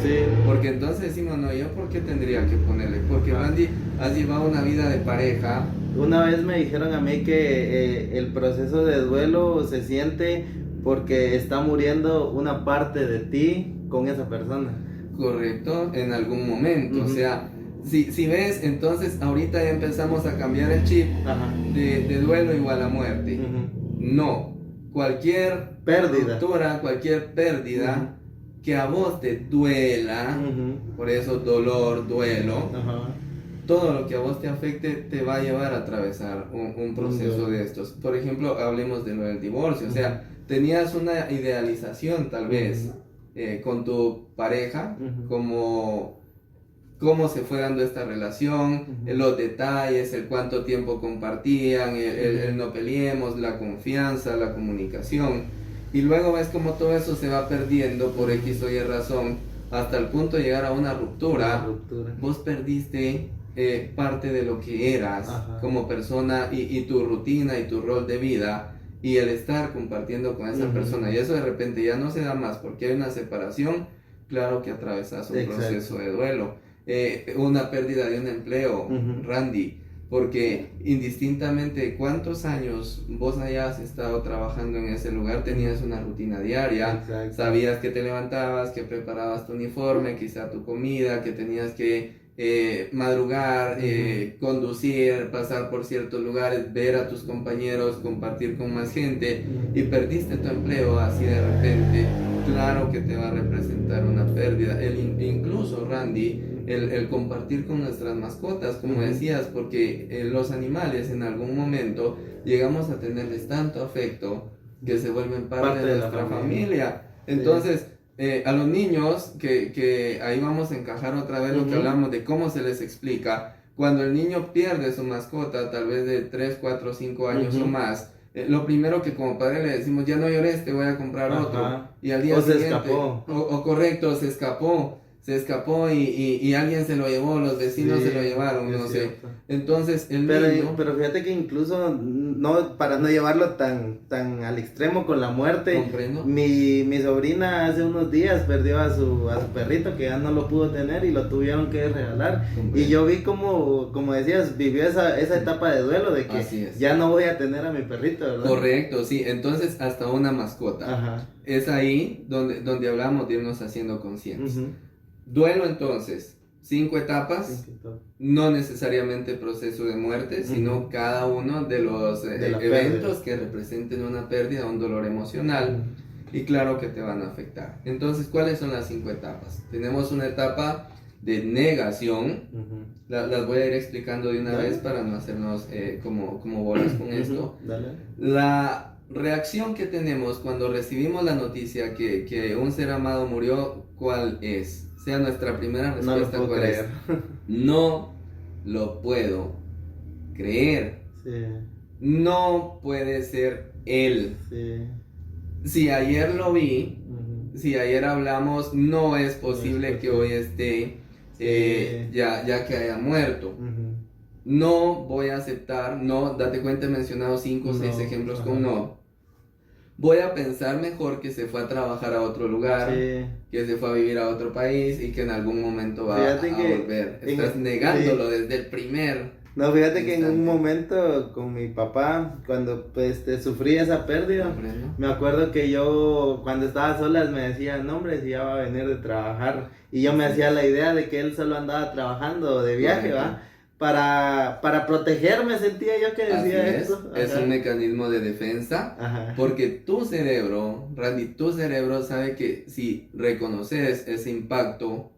porque entonces decimos, no, ¿yo por qué tendría que ponerle? Porque Randy, has llevado una vida de pareja. Una vez me dijeron a mí que el proceso de duelo se siente porque está muriendo una parte de ti con esa persona. Correcto, en algún momento, o sea, si ves, entonces ahorita ya empezamos a cambiar el chip de duelo igual a muerte. No, cualquier ruptura, cualquier pérdida que a vos te duela, por eso dolor, duelo, todo lo que a vos te afecte te va a llevar a atravesar un proceso de estos. Por ejemplo, hablemos de lo del divorcio, o sea, tenías una idealización tal vez con tu pareja, como cómo se fue dando esta relación, los detalles, el cuánto tiempo compartían, el no peleemos, la confianza, la comunicación. Y luego ves como todo eso se va perdiendo por X o Y razón, hasta el punto de llegar a una ruptura, Una ruptura. vos perdiste parte de lo que eras como persona y tu rutina y tu rol de vida y el estar compartiendo con esa persona. Y eso de repente ya no se da más porque hay una separación. Claro que atravesas un proceso de duelo. Una pérdida de un empleo, Randy, porque indistintamente cuántos años vos hayas estado trabajando en ese lugar, tenías una rutina diaria, sabías que te levantabas, que preparabas tu uniforme, quizá tu comida, que tenías que madrugar, conducir, pasar por ciertos lugares, ver a tus compañeros, compartir con más gente, y perdiste tu empleo así de repente. Claro que te va a representar una pérdida. Incluso, Randy, el compartir con nuestras mascotas, como decías, porque los animales en algún momento llegamos a tenerles tanto afecto que se vuelven parte de nuestra familia. Entonces, a los niños, que ahí vamos a encajar otra vez lo que hablamos de cómo se les explica, cuando el niño pierde su mascota, tal vez de 3, 4, 5 años o más, lo primero que como padre le decimos, ya no llores, te voy a comprar otro. Y al día siguiente, se escapó. Correcto, se escapó y alguien se lo llevó, los vecinos se lo llevaron, no sé. Entonces, pero fíjate que incluso, no, para no llevarlo tan al extremo con la muerte, ¿comprendo? Mi sobrina hace unos días perdió a su perrito, que ya no lo pudo tener y lo tuvieron que regalar. ¿Comprendo? Y yo vi como decías, vivió esa etapa de duelo de que ya no voy a tener a mi perrito, ¿verdad? Correcto, sí. Entonces, hasta una mascota. Es ahí donde hablamos de irnos haciendo conscientes. Duelo, entonces, 5 etapas, no necesariamente proceso de muerte, sino cada uno de los eventos que representen una pérdida, un dolor emocional, y claro que te van a afectar. Entonces, ¿cuáles son las 5 etapas? Tenemos una etapa de negación, las voy a ir explicando de una vez para no hacernos como bolas con esto. La reacción que tenemos cuando recibimos la noticia que un ser amado murió, ¿cuál es? Sea nuestra primera respuesta, no ¿cuál es? No lo puedo creer. No puede ser él. Si ayer lo vi, si ayer hablamos, no es posible que hoy esté ya que haya muerto. No voy a aceptar, no, date cuenta, he mencionado 5 o 6 ejemplos con no. Voy a pensar mejor que se fue a trabajar a otro lugar, que se fue a vivir a otro país y que en algún momento va a volver. Estás negándolo desde el primer. No, fíjate instante. Que en un momento con mi papá, cuando sufrí esa pérdida, me acuerdo que yo cuando estaba solas me decía, no hombre, si ya va a venir de trabajar. Y yo me hacía la idea de que él solo andaba trabajando de viaje, ¿va? Para protegerme, sentía yo que decía eso. Es un mecanismo de defensa, porque tu cerebro, Randy, tu cerebro sabe que si reconoces ese impacto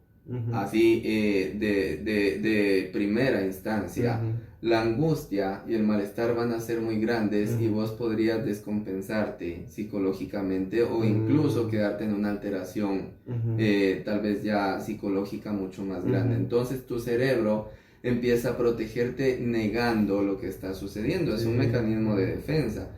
así de primera instancia, la angustia y el malestar van a ser muy grandes y vos podrías descompensarte psicológicamente o incluso quedarte en una alteración tal vez ya psicológica mucho más grande. Entonces tu cerebro empieza a protegerte negando lo que está sucediendo. Es un mecanismo de defensa.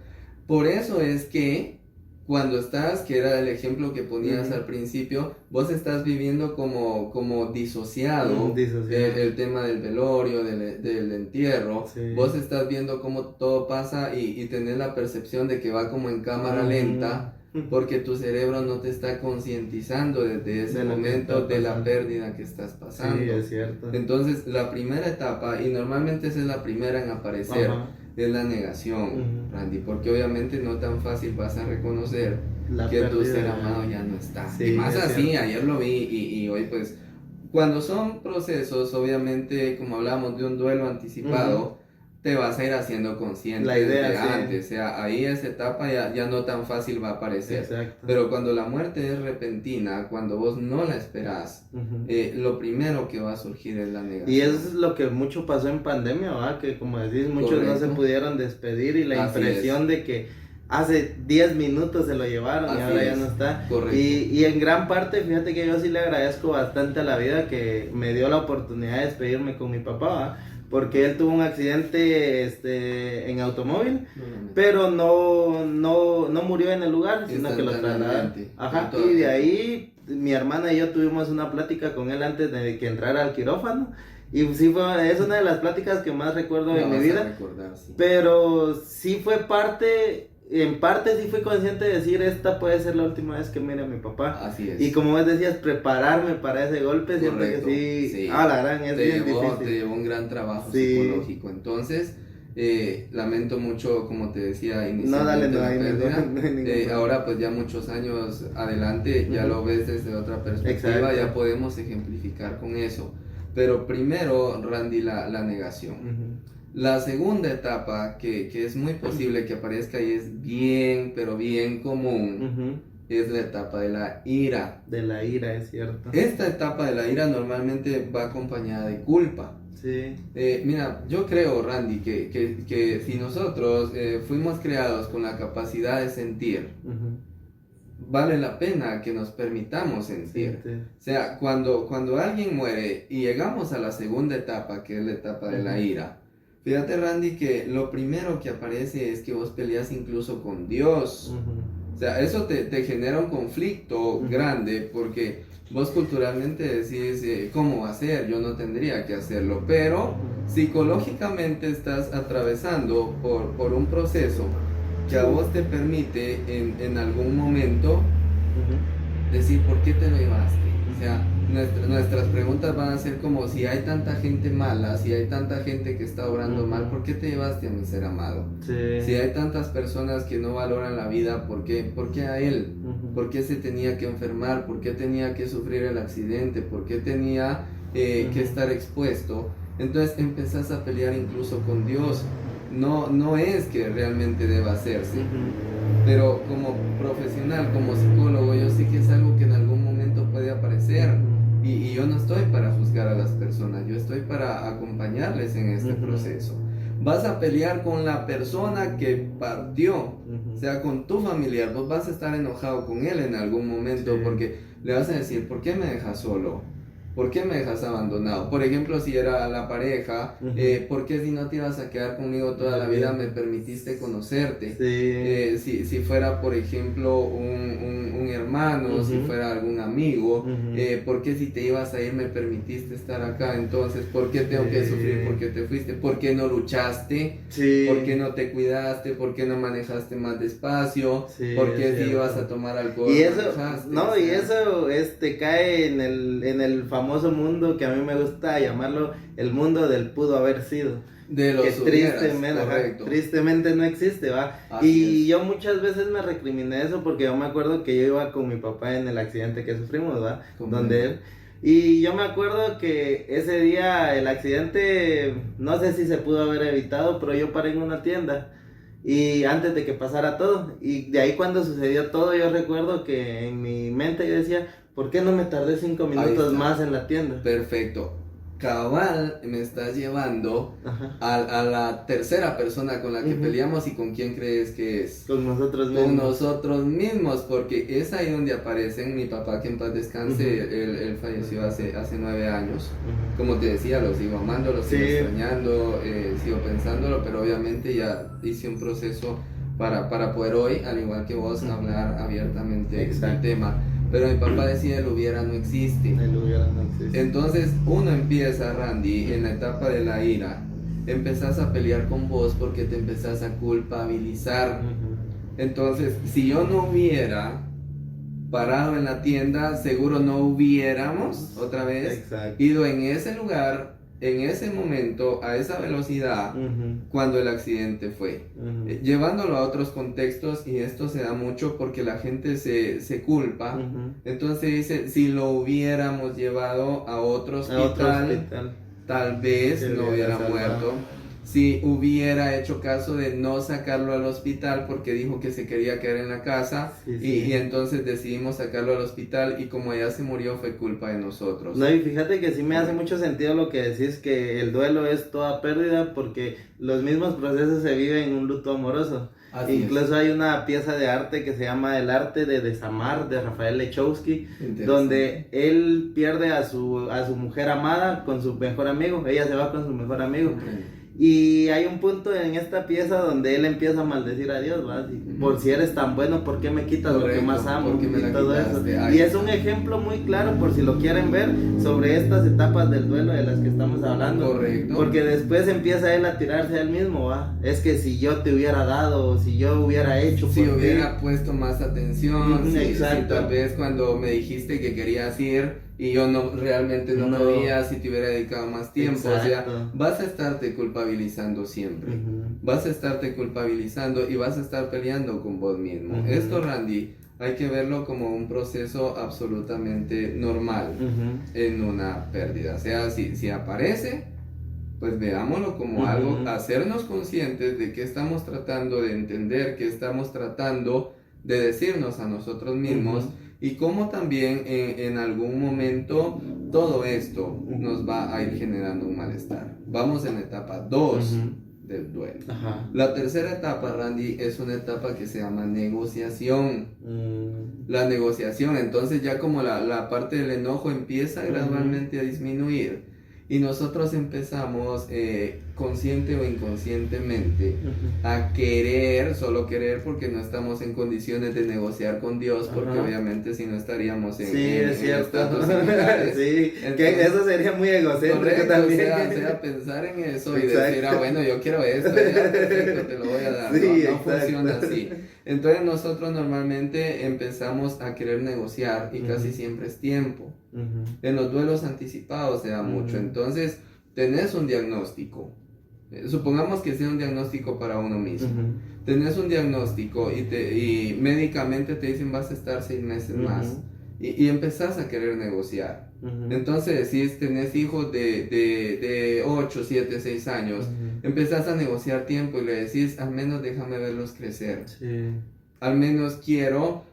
Por eso es que cuando estás, que era el ejemplo que ponías al principio, vos estás viviendo como disociado, el tema del velorio, del entierro. Vos estás viendo cómo todo pasa y tenés la percepción de que va como en cámara lenta, porque tu cerebro no te está concientizando desde ese momento de la pérdida que estás pasando. Sí, es cierto. Entonces, la primera etapa, y normalmente esa es la primera en aparecer, es la negación, Randy, porque obviamente no tan fácil vas a reconocer que tu ser amado ya no está. Y más así, cierto. Ayer lo vi y hoy pues, cuando son procesos, obviamente, como hablamos de un duelo anticipado, te vas a ir haciendo consciente la idea, desde antes, o sea, ahí esa etapa ya no tan fácil va a aparecer. Exacto. Pero cuando la muerte es repentina, cuando vos no la esperás, lo primero que va a surgir es la negación. Y eso es lo que mucho pasó en pandemia, ¿verdad? Que como decís, muchos no se pudieron despedir y la impresión de que hace 10 minutos se lo llevaron y ahora ya no está. Correcto. Y en gran parte, fíjate que yo sí le agradezco bastante a la vida que me dio la oportunidad de despedirme con mi papá, ¿verdad? porque él tuvo un accidente en automóvil, pero no murió en el lugar, sino que lo trasladaron. Ajá, y de ahí mi hermana y yo tuvimos una plática con él antes de que entrara al quirófano. Y sí es una de las pláticas que más recuerdo en mi vida. Sí. Pero sí fue en parte sí fui consciente de decir, esta puede ser la última vez que mire a mi papá. Así es. Y como vos decías, prepararme para ese golpe, siento que sí. La gran es bien difícil. Te llevó un gran trabajo psicológico. Entonces, lamento mucho, como te decía inicialmente, ahora pues ya muchos años adelante, ya lo ves desde otra perspectiva. Exacto. Ya podemos ejemplificar con eso. Pero primero, Randy, la negación. La segunda etapa, que es muy posible que aparezca y es bien, pero bien común, es la etapa de la ira. De la ira, es cierto. Esta etapa de la ira normalmente va acompañada de culpa. Sí. Mira, yo creo, Randy, que si nosotros fuimos creados con la capacidad de sentir, vale la pena que nos permitamos sentir. Sí. O sea, cuando alguien muere y llegamos a la segunda etapa, que es la etapa de la ira, fíjate, Randy, que lo primero que aparece es que vos peleas incluso con Dios. O sea, eso te genera un conflicto grande, porque vos culturalmente decís, ¿cómo va a ser? Yo no tendría que hacerlo, pero psicológicamente estás atravesando por un proceso que a vos te permite en algún momento decir, ¿por qué te lo llevaste? O sea, nuestras preguntas van a ser como, si hay tanta gente mala, si hay tanta gente que está obrando mal, ¿por qué te llevaste a mi ser amado? Sí. Si hay tantas personas que no valoran la vida, ¿por qué a él? ¿Por qué se tenía que enfermar? ¿Por qué tenía que sufrir el accidente? ¿Por qué tenía que estar expuesto? Entonces empezás a pelear incluso con Dios. No es que realmente deba hacerse, pero como profesional, como psicólogo, yo sé que es algo que en algún momento puede aparecer, y yo no estoy para juzgar a las personas, yo estoy para acompañarles en este proceso. Vas a pelear con la persona que partió, o sea, con tu familiar. Vos vas a estar enojado con él en algún momento, porque le vas a decir, ¿por qué me dejas solo? ¿Por qué me dejas abandonado? Por ejemplo, si era la pareja, ¿por qué si no te ibas a quedar conmigo toda la vida me permitiste conocerte? Si fuera, por ejemplo, un hermano, si fuera algún amigo, ¿por qué si te ibas a ir me permitiste estar acá? Entonces, ¿por qué tengo que sufrir? ¿Por qué te fuiste? ¿Por qué no luchaste? ¿Por qué no te cuidaste? ¿Por qué no manejaste más despacio? ¿Por qué si ibas a tomar alcohol? Y eso, cae en el famoso mundo que a mí me gusta llamarlo el mundo del pudo haber sido, de los que tristemente no existe, ¿va? Y yo muchas veces me recriminé eso, porque yo me acuerdo que yo iba con mi papá en el accidente que sufrimos, ¿va? Donde él, y yo me acuerdo que ese día el accidente, no sé si se pudo haber evitado, pero yo paré en una tienda y antes de que pasara todo, y de ahí cuando sucedió todo, yo recuerdo que en mi mente yo decía, ¿por qué no me tardé 5 minutos más en la tienda? Perfecto. Cabal, me estás llevando a la tercera persona con la que peleamos. ¿Y con quién crees que es? Con nosotros mismos. Con nosotros mismos, porque es ahí donde aparecen. Mi papá, que en paz descanse, él falleció hace 9 años. Como te decía, lo sigo amando, lo sigo extrañando, sigo pensándolo, pero obviamente ya hice un proceso para poder hoy, al igual que vos, hablar abiertamente del tema. Pero mi papá decía, el hubiera no existe. El hubiera no existe. Entonces uno empieza, Randy, en la etapa de la ira. Empezás a pelear con vos porque te empezás a culpabilizar. Entonces, si yo no hubiera parado en la tienda, seguro no hubiéramos otra vez ido en ese lugar, en ese momento, a esa velocidad, cuando el accidente fue. Llevándolo a otros contextos, y esto se da mucho porque la gente se culpa. Entonces dice, si lo hubiéramos llevado a otro hospital, tal vez no hubiera muerto. si hubiera hecho caso de no sacarlo al hospital porque dijo que se quería quedar en la casa, Sí, y, sí. y entonces decidimos sacarlo al hospital y como ella se murió fue culpa de nosotros. No, y fíjate que sí me hace mucho sentido lo que decís, que el duelo es toda pérdida porque los mismos procesos se viven en un luto amoroso. Así Incluso es. hay una pieza de arte que se llama El arte de desamar de Rafael Lechowski, Interesante. donde él pierde a su mujer amada con su mejor amigo, ella se va con su mejor amigo. Comprendo. Y hay un punto en esta pieza donde él empieza a maldecir a Dios, ¿va? Por si eres tan bueno, ¿por qué me quitas lo que Correcto, más amo? ¿por qué me Y la todo quitaste? eso. Ahí Y es está. un ejemplo muy claro, por si lo quieren ver, sobre estas etapas del duelo de las que estamos hablando. Correcto. Porque después empieza él a tirarse a él mismo, ¿va? Es que si yo te hubiera dado, o si yo hubiera hecho Si por ti. hubiera puesto más atención, si Exacto. tal vez cuando me dijiste que querías ir y yo realmente no No. podía, si te hubiera dedicado más tiempo, o sea, Exacto. vas a estarte culpabilizando siempre. Vas a estarte culpabilizando y vas a estar peleando con vos mismo. Esto, Randy, hay que verlo como un proceso absolutamente normal en una pérdida. O sea, si aparece, pues veámoslo como algo, hacernos conscientes de que estamos tratando de entender, que estamos tratando de decirnos a nosotros mismos, y cómo también en algún momento todo esto nos va a ir generando un malestar. Vamos en la etapa 2 del duelo. Ajá. La tercera etapa, Randy, es una etapa que se llama negociación. La negociación, entonces ya como la parte del enojo empieza gradualmente a disminuir. Y nosotros empezamos consciente o inconscientemente a querer, solo querer, porque no estamos en condiciones de negociar con Dios, porque obviamente si no estaríamos en, sí, es cierto. estatus similares. Sí, Entonces, que eso sería muy egocéntrico correcto, también. o sea, pensar en eso y Exacto. decir, bueno, yo quiero esto, ya, perfecto, te lo voy a dar. Sí, No exacto. funciona así. Entonces nosotros normalmente empezamos a querer negociar y casi siempre es tiempo. En los duelos anticipados se da mucho. Entonces, tenés un diagnóstico. Supongamos que sea un diagnóstico para uno mismo. Tenés un diagnóstico y médicamente te dicen vas a estar 6 meses más. Y empezás a querer negociar. Entonces, si tenés hijos de 8, 7, 6 años, empezás a negociar tiempo y le decís, al menos déjame verlos crecer. Sí. Al menos quiero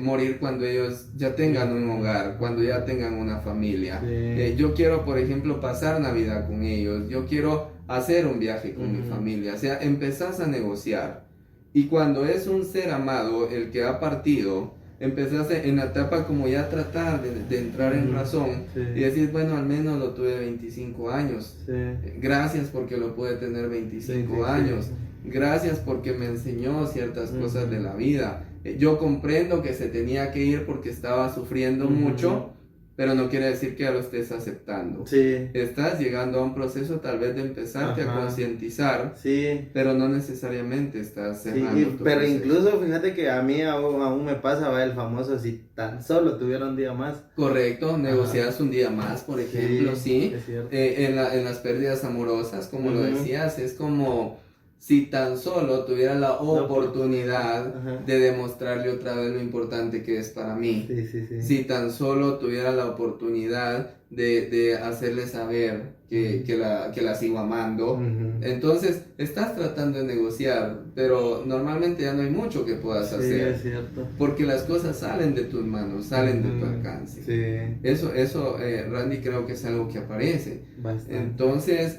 morir cuando ellos ya tengan un hogar, cuando ya tengan una familia. Sí. Yo quiero, por ejemplo, pasar Navidad con ellos. Yo quiero hacer un viaje con mi familia. O sea, empezás a negociar. Y cuando es un ser amado el que ha partido, empezás en la etapa como ya tratar de entrar en razón y decir, bueno, al menos lo tuve 25 años. Sí. Gracias porque lo pude tener 25 años. Gracias porque me enseñó ciertas cosas de la vida. Yo comprendo que se tenía que ir porque estaba sufriendo mucho, pero no quiere decir que ya lo estés aceptando. Sí. Estás llegando a un proceso tal vez de empezarte a concientizar, Sí. pero no necesariamente estás cerrando Sí, tu pero proceso. incluso fíjate que a mí aún me pasa, va, el famoso si tan solo tuviera un día más. Correcto, negocias un día más, por ejemplo, sí. Es cierto. En las pérdidas amorosas, como lo decías, es como si tan solo tuviera la oportunidad de demostrarle otra vez lo importante que es para mí. Sí, sí, sí. Si tan solo tuviera la oportunidad de hacerle saber que la sigo amando. Entonces, estás tratando de negociar, pero normalmente ya no hay mucho que puedas hacer. Sí, es cierto. Porque las cosas salen de tus manos, salen de tu alcance. Sí. Eso Randy, creo que es algo que aparece. Bastante. Entonces,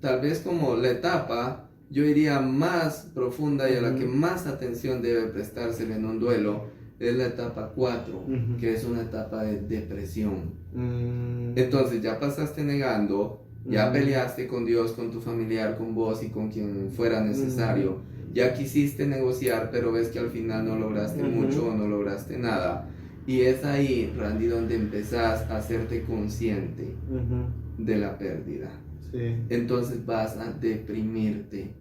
tal vez como la etapa, yo iría más profunda y a la que más atención debe prestársele en un duelo, es la etapa 4, que es una etapa de depresión. Entonces, ya pasaste negando, ya peleaste con Dios, con tu familiar, con vos y con quien fuera necesario. Ya quisiste negociar, pero ves que al final no lograste mucho o no lograste nada. Y es ahí, Randy, donde empezás a hacerte consciente de la pérdida. Sí. Entonces vas a deprimirte.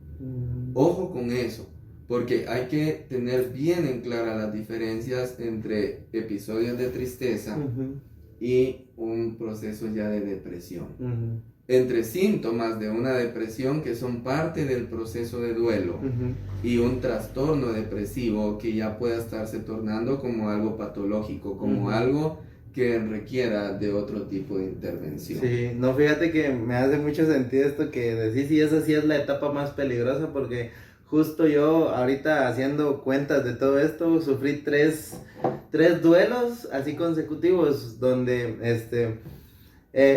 Ojo con eso, porque hay que tener bien en clara las diferencias entre episodios de tristeza y un proceso ya de depresión. Entre síntomas de una depresión que son parte del proceso de duelo y un trastorno depresivo que ya pueda estarse tornando como algo patológico, como algo que requiera de otro tipo de intervención. Sí, no, fíjate que me hace mucho sentido esto que decís, y esa sí es la etapa más peligrosa, porque justo yo ahorita haciendo cuentas de todo esto, sufrí tres duelos así consecutivos, donde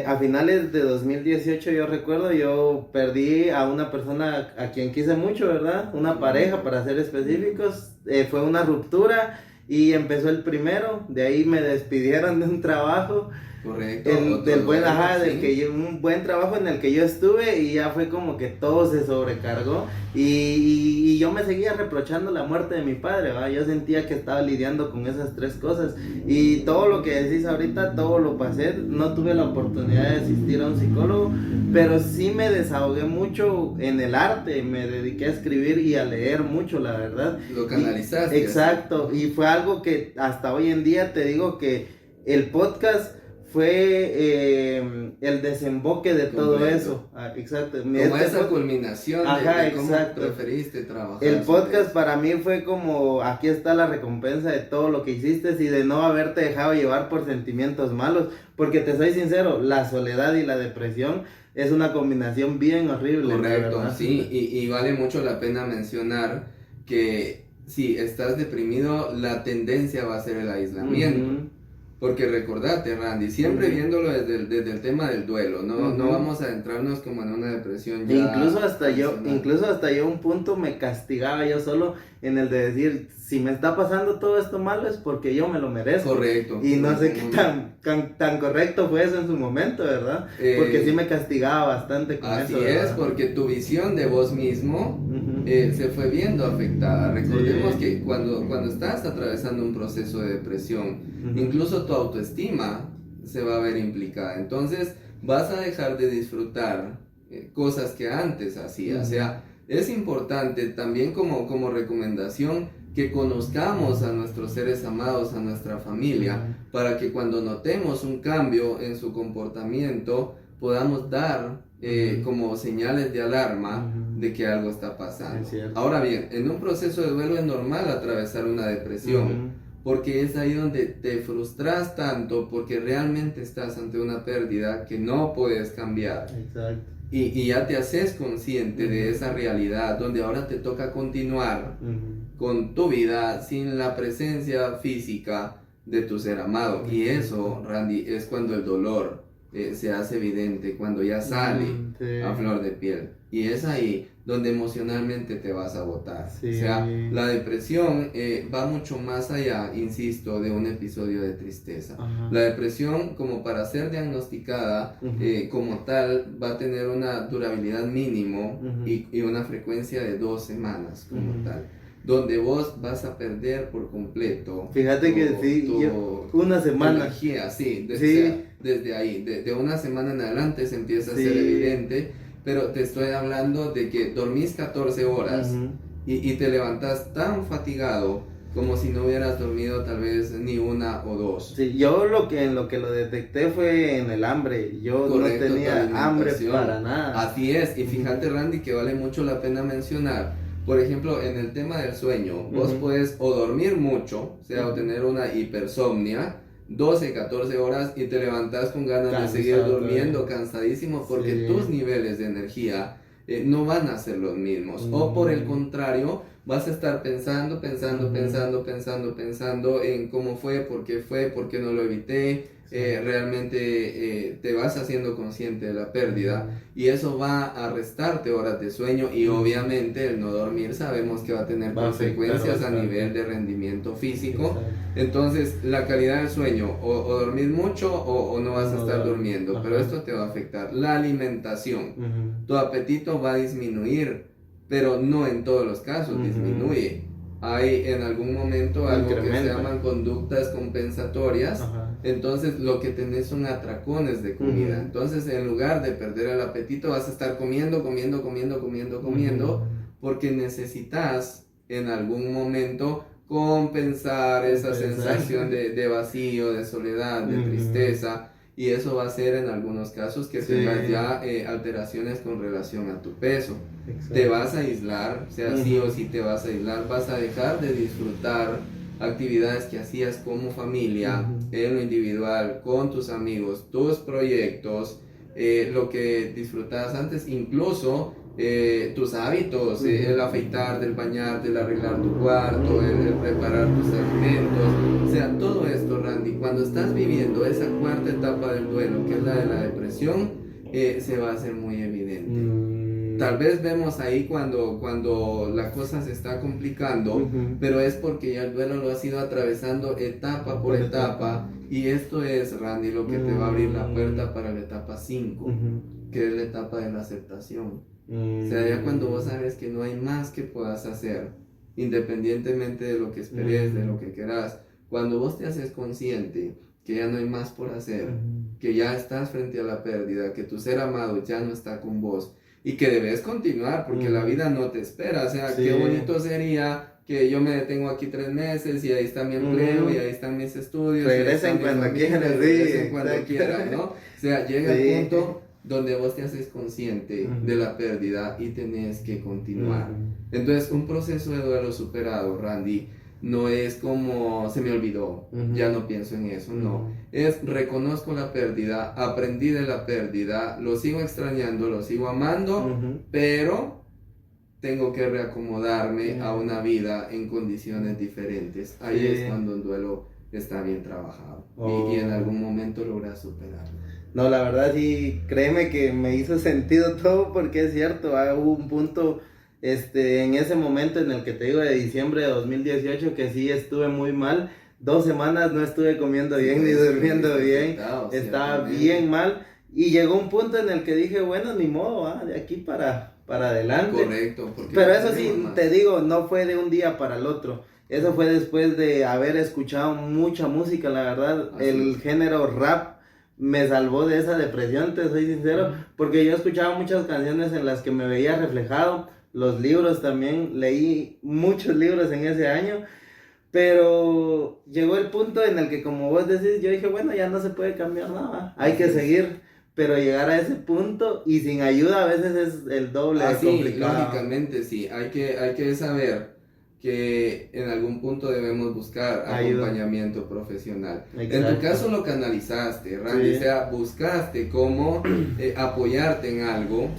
a finales de 2018 yo recuerdo, yo perdí a una persona a quien quise mucho, ¿verdad? Una pareja, para ser específicos, fue una ruptura y empezó el primero, de ahí me despidieron de un trabajo. Correcto. Del buen, sí. del que yo, un buen trabajo en el que yo estuve, y ya fue como que todo se sobrecargó y yo me seguía reprochando la muerte de mi padre, ¿va? Yo sentía que estaba lidiando con esas tres cosas, y todo lo que decís ahorita, todo lo pasé. No tuve la oportunidad de asistir a un psicólogo, pero sí me desahogué mucho en el arte, me dediqué a escribir y a leer mucho, la verdad. Lo canalizaste. Exacto, y fue algo que hasta hoy en día te digo que el podcast fue el desemboque de Completo. todo eso. Exacto. Como esa culminación de cómo preferiste trabajar. El podcast para mí fue como, aquí está la recompensa de todo lo que hiciste y de no haberte dejado llevar por sentimientos malos. Porque te soy sincero, la soledad y la depresión es una combinación bien horrible. Correcto, sí, y vale mucho la pena mencionar que si estás deprimido, la tendencia va a ser el aislamiento. Porque recordate, Randy, siempre viéndolo desde el tema del duelo, no vamos a adentrarnos como en una depresión ya. Incluso hasta yo un punto me castigaba yo solo en el de decir, si me está pasando todo esto malo es porque yo me lo merezco. Correcto. Y no sé qué tan correcto fue eso en su momento, ¿verdad? Porque sí me castigaba bastante con así eso. Así ¿verdad? es, porque tu visión de vos mismo se fue viendo afectada. Recordemos que cuando estás atravesando un proceso de depresión, incluso tu autoestima se va a ver implicada. Entonces vas a dejar de disfrutar cosas que antes hacías. O sea, es importante también como recomendación que conozcamos a nuestros seres amados, a nuestra familia, para que cuando notemos un cambio en su comportamiento podamos dar como señales de alarma de que algo está pasando. Ahora bien, en un proceso de duelo es normal atravesar una depresión, porque es ahí donde te frustras tanto, porque realmente estás ante una pérdida que no puedes cambiar. Exacto. Y ya te haces consciente de esa realidad, donde ahora te toca continuar con tu vida sin la presencia física de tu ser amado. Y eso, Randy, es cuando el dolor se hace evidente, cuando ya sale a flor de piel. Y es ahí donde emocionalmente te vas a agotar. O sea, la depresión va mucho más allá, insisto, de un episodio de tristeza. La depresión, como para ser diagnosticada como tal, va a tener una durabilidad mínimo y una frecuencia de 2 semanas como tal, donde vos vas a perder por completo. Fíjate que una semana. Energía, desde ahí, de una semana en adelante se empieza a ser evidente, pero te estoy hablando de que dormís 14 horas y te levantas tan fatigado como si no hubieras dormido tal vez ni 1 o 2. Sí, yo lo que lo detecté fue en el hambre. Yo Correcto, no tenía hambre para nada. Así es, y fíjate, Randy, que vale mucho la pena mencionar. Por ejemplo, en el tema del sueño, vos puedes o dormir mucho, o sea, o tener una hipersomnia, 12, 14 horas, y te levantas con ganas de seguir durmiendo, cansadísimo, porque tus niveles de energía no van a ser los mismos. O por el contrario, vas a estar pensando en cómo fue, por qué no lo evité. Realmente te vas haciendo consciente de la pérdida, y eso va a restarte horas de sueño, y obviamente el no dormir sabemos que va a tener consecuencias a nivel de rendimiento físico. Entonces la calidad del sueño, o dormir mucho o no vas a estar durmiendo, pero esto te va a afectar. La alimentación, tu apetito va a disminuir, pero no en todos los casos disminuye. Hay en algún momento algo que se llaman conductas compensatorias. Entonces lo que tenés son atracones de comida. Entonces, en lugar de perder el apetito, vas a estar comiendo, porque necesitas en algún momento compensar esa sensación de vacío, de soledad, de tristeza. Y eso va a ser en algunos casos que tengas ya alteraciones con relación a tu peso. Te vas a aislar, o sea, sí o sí te vas a aislar, vas a dejar de disfrutar actividades que hacías como familia, en lo individual, con tus amigos, tus proyectos, lo que disfrutabas antes, incluso tus hábitos, el afeitar, el bañarte, el arreglar tu cuarto, el preparar tus alimentos, o sea, todo esto, Randy, cuando estás viviendo esa cuarta etapa del duelo, que es la de la depresión, se va a hacer muy evidente. Tal vez vemos ahí cuando la cosa se está complicando, pero es porque ya el duelo lo has ido atravesando etapa por etapa, y esto es, Randy, lo que te va a abrir la puerta para la etapa 5, que es la etapa de la aceptación. O sea, ya cuando vos sabes que no hay más que puedas hacer, independientemente de lo que esperes, de lo que querás, cuando vos te haces consciente que ya no hay más por hacer, que ya estás frente a la pérdida, que tu ser amado ya no está con vos y que debes continuar porque la vida no te espera. O sea, qué bonito sería que yo me detengo aquí 3 meses y ahí está mi empleo y ahí están mis estudios. Regresen cuando quieran, regresen cuando quieran, ¿no? O sea, llega el punto donde vos te haces consciente de la pérdida y tenés que continuar. Entonces, un proceso de duelo superado, Randy, no es como se me olvidó, ya no pienso en eso, no. Es reconozco la pérdida, aprendí de la pérdida, lo sigo extrañando, lo sigo amando, pero tengo que reacomodarme a una vida en condiciones diferentes. Ahí es cuando el duelo está bien trabajado y en algún momento logras superarlo. No, la verdad sí, créeme que me hizo sentido todo porque es cierto, hubo un punto en ese momento en el que te digo de diciembre de 2018 que sí estuve muy mal, 2 semanas no estuve comiendo bien ni durmiendo bien, estaba bien mal y llegó un punto en el que dije, bueno, ni modo, de aquí para adelante. Correcto. Pero eso sí, te digo, no fue de un día para el otro, eso fue después de haber escuchado mucha música, la verdad, el género rap me salvó de esa depresión, te soy sincero, porque yo escuchaba muchas canciones en las que me veía reflejado, los libros también, leí muchos libros en ese año, pero llegó el punto en el que, como vos decís, yo dije, bueno, ya no se puede cambiar nada, hay que seguir, pero llegar a ese punto y sin ayuda a veces es el doble de complicado. Lógicamente sí, hay que saber que en algún punto debemos buscar acompañamiento profesional. Exacto. En tu caso lo canalizaste, Randy, o sea, buscaste cómo apoyarte en algo,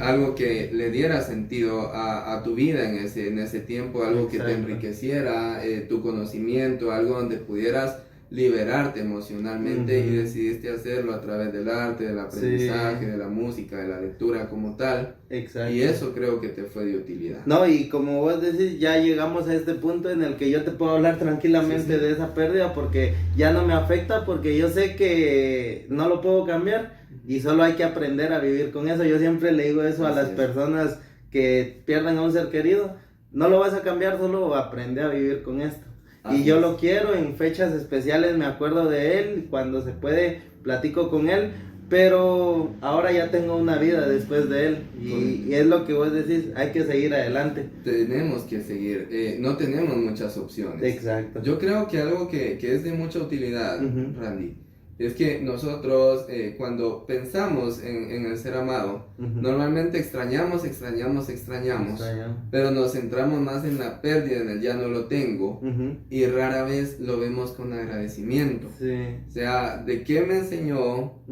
algo que le diera sentido a tu vida en ese tiempo, algo que te enriqueciera tu conocimiento, algo donde pudieras liberarte emocionalmente y decidiste hacerlo a través del arte, del aprendizaje, de la música, de la lectura como tal. Exacto. Y eso creo que te fue de utilidad. No, y como vos decís, ya llegamos a este punto en el que yo te puedo hablar tranquilamente de esa pérdida porque ya no me afecta, porque yo sé que no lo puedo cambiar y solo hay que aprender a vivir con eso. Yo siempre le digo eso a las personas que pierdan a un ser querido, no lo vas a cambiar, solo aprende a vivir con esto. Y yo lo quiero, en fechas especiales me acuerdo de él, cuando se puede platico con él, pero ahora ya tengo una vida después de él y es lo que vos decís, hay que seguir adelante. Tenemos que seguir, no tenemos muchas opciones. Exacto. Yo creo que algo que es de mucha utilidad, Randy, es que nosotros cuando pensamos en el ser amado, normalmente extrañamos, pero nos centramos más en la pérdida, en el ya no lo tengo, y rara vez lo vemos con agradecimiento. O sea, ¿de qué me enseñó?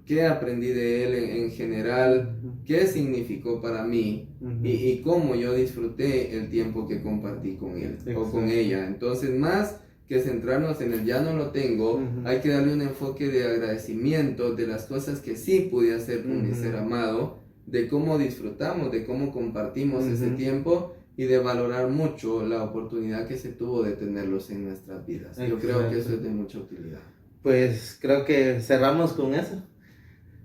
¿Qué aprendí de él en general? ¿Qué significó para mí? Y cómo yo disfruté el tiempo que compartí con él o con ella. Entonces, más que centrarnos en el ya no lo tengo, hay que darle un enfoque de agradecimiento de las cosas que sí pude hacer con mi ser amado, de cómo disfrutamos, de cómo compartimos ese tiempo y de valorar mucho la oportunidad que se tuvo de tenerlos en nuestras vidas. Yo creo que eso es de mucha utilidad. Pues creo que cerramos con eso.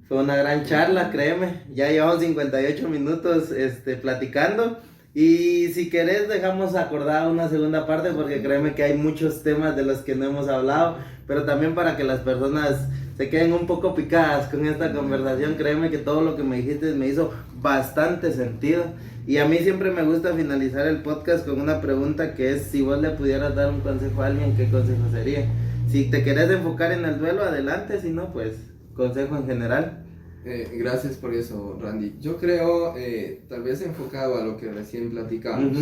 Fue una gran charla, créeme. Ya llevamos 58 minutos platicando. Y si querés dejamos acordada una segunda parte porque créeme que hay muchos temas de los que no hemos hablado, pero también para que las personas se queden un poco picadas con esta conversación, créeme que todo lo que me dijiste me hizo bastante sentido. Y a mí siempre me gusta finalizar el podcast con una pregunta que es: si vos le pudieras dar un consejo a alguien, ¿qué consejo sería? Si te querés enfocar en el duelo, adelante, si no, pues consejo en general. Gracias por eso, Randy. Yo creo, tal vez enfocado a lo que recién platicamos,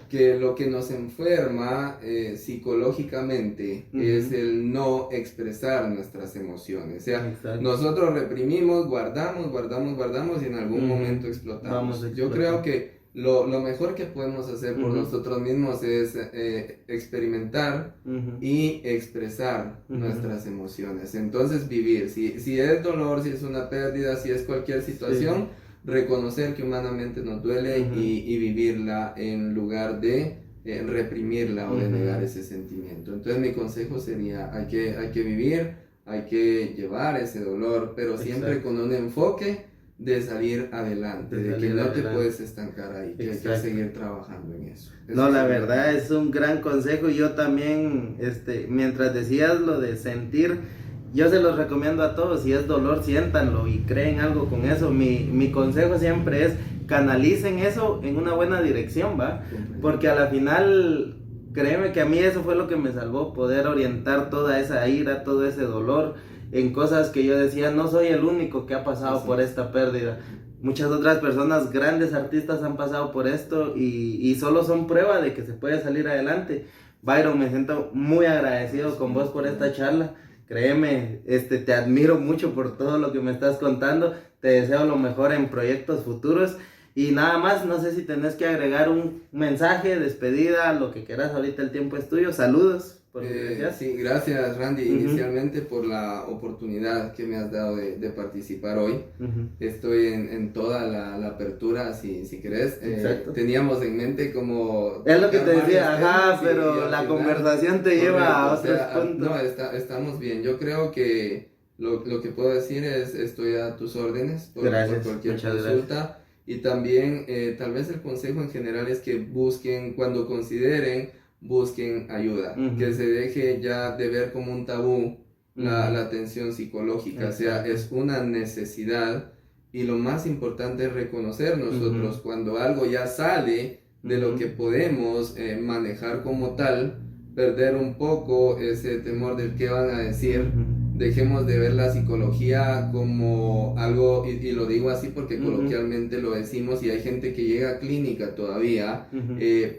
que lo que nos enferma psicológicamente es el no expresar nuestras emociones. O sea, nosotros reprimimos, guardamos y en algún momento explotamos. Yo creo que lo mejor que podemos hacer por nosotros mismos es experimentar y expresar nuestras emociones. Entonces vivir, si es dolor, si es una pérdida, si es cualquier situación, reconocer que humanamente nos duele y vivirla en lugar de reprimirla o de negar ese sentimiento. Entonces mi consejo sería, hay que vivir, hay que llevar ese dolor, pero siempre con un enfoque de salir adelante, de que no te puedes estancar ahí, que hay que seguir trabajando en eso. No, la verdad es un gran consejo. Yo también, mientras decías lo de sentir, yo se los recomiendo a todos. Si es dolor, siéntanlo y creen algo con eso. Mi consejo siempre es canalicen eso en una buena dirección, ¿va? Porque a la final, créeme que a mí eso fue lo que me salvó, poder orientar toda esa ira, todo ese dolor en cosas que yo decía, no soy el único que ha pasado por esta pérdida. Muchas otras personas, grandes artistas han pasado por esto y solo son prueba de que se puede salir adelante. Byron, me siento muy agradecido con vos por esta charla. Créeme, te admiro mucho por todo lo que me estás contando. Te deseo lo mejor en proyectos futuros. Y nada más, no sé si tenés que agregar un mensaje, despedida, lo que quieras, ahorita el tiempo es tuyo. Saludos. Sí, gracias Randy, inicialmente por la oportunidad que me has dado de participar hoy. Estoy en toda la apertura, si querés. Teníamos en mente como... Es lo que te decía, pero la conversación te lleva a otros puntos. No, estamos bien. Yo creo que lo que puedo decir es, estoy a tus órdenes por cualquier consulta. Gracias. Y también, tal vez el consejo en general es que busquen, cuando consideren, busquen ayuda, que se deje ya de ver como un tabú la atención psicológica. O sea, es una necesidad y lo más importante es reconocer nosotros cuando algo ya sale de lo que podemos manejar como tal, perder un poco ese temor del qué van a decir. Dejemos de ver la psicología como algo, y lo digo así porque coloquialmente lo decimos, y hay gente que llega a clínica todavía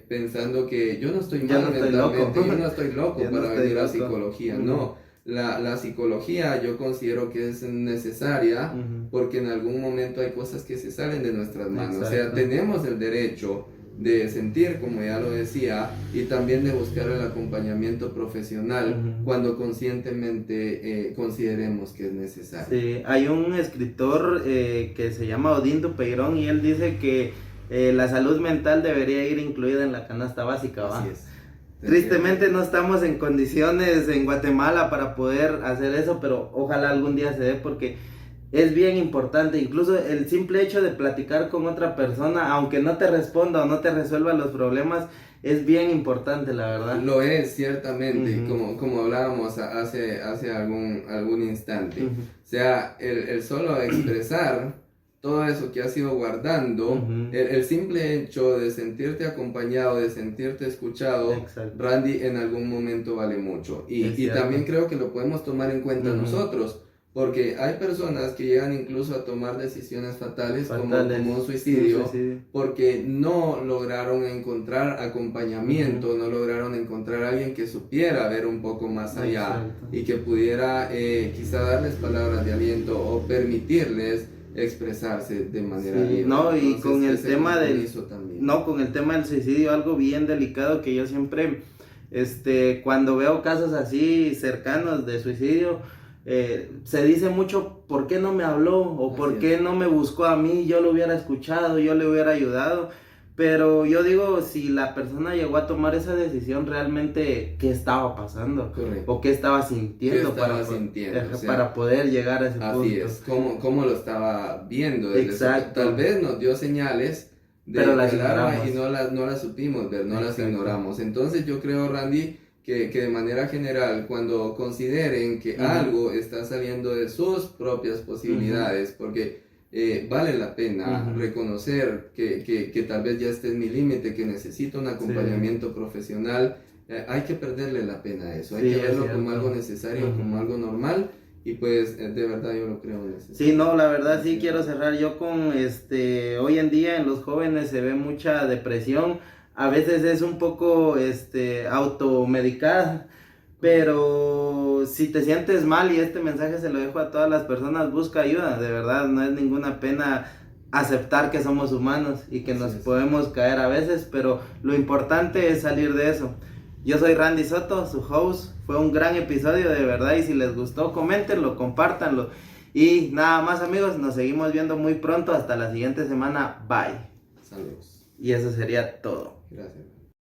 pensando que yo no estoy mal mentalmente, yo no estoy loco para venir a psicología. No, la psicología yo considero que es necesaria porque en algún momento hay cosas que se salen de nuestras manos. O sea, tenemos el derecho de sentir, como ya lo decía, y también de buscar el acompañamiento profesional cuando conscientemente consideremos que es necesario. Sí, hay un escritor que se llama Odín Dupeirón y él dice que la salud mental debería ir incluida en la canasta básica, ¿va? Así es. Tristemente no estamos en condiciones en Guatemala para poder hacer eso, pero ojalá algún día se dé porque es bien importante. Incluso el simple hecho de platicar con otra persona, aunque no te responda o no te resuelva los problemas, es bien importante, la verdad. Lo es, ciertamente, como hablábamos hace algún instante. O sea, el solo expresar todo eso que has ido guardando, el simple hecho de sentirte acompañado, de sentirte escuchado, Randy, en algún momento vale mucho. Y también creo que lo podemos tomar en cuenta nosotros. Porque hay personas que llegan incluso a tomar decisiones fatales. Como un suicidio, porque no lograron encontrar acompañamiento, no lograron encontrar a alguien que supiera ver un poco más allá y que pudiera quizá darles palabras de aliento o permitirles expresarse de manera libre. No, y con el tema con el tema del suicidio, algo bien delicado que yo siempre, cuando veo casos así cercanos de suicidio, se dice mucho, ¿por qué no me habló? O ¿por qué no me buscó a mí? Yo lo hubiera escuchado, yo le hubiera ayudado. Pero yo digo, si la persona llegó a tomar esa decisión, realmente, ¿qué estaba pasando? Correcto. O qué estaba sintiendo, para poder llegar a ese punto. Así es, ¿cómo lo estaba viendo? Tal vez nos dio señales pero las ignoramos. Y no las supimos ver, las ignoramos. Entonces yo creo, Randy, que de manera general, cuando consideren que algo está saliendo de sus propias posibilidades, porque vale la pena reconocer que tal vez ya esté en mi límite, que necesito un acompañamiento profesional, hay que perderle la pena a eso, hay que verlo como algo necesario, como algo normal, y pues de verdad yo lo creo necesario. Sí, no, la verdad sí quiero cerrar yo con hoy en día en los jóvenes se ve mucha depresión. a veces es un poco automedicada, pero si te sientes mal, y este mensaje se lo dejo a todas las personas, busca ayuda, de verdad, no es ninguna pena aceptar que somos humanos y que nos podemos caer a veces, pero lo importante es salir de eso. Yo soy Randy Soto, su host. Fue un gran episodio, de verdad, y si les gustó, coméntenlo, compártanlo. Y nada más, amigos, nos seguimos viendo muy pronto. Hasta la siguiente semana. Bye. Saludos. Y eso sería todo. Gracias.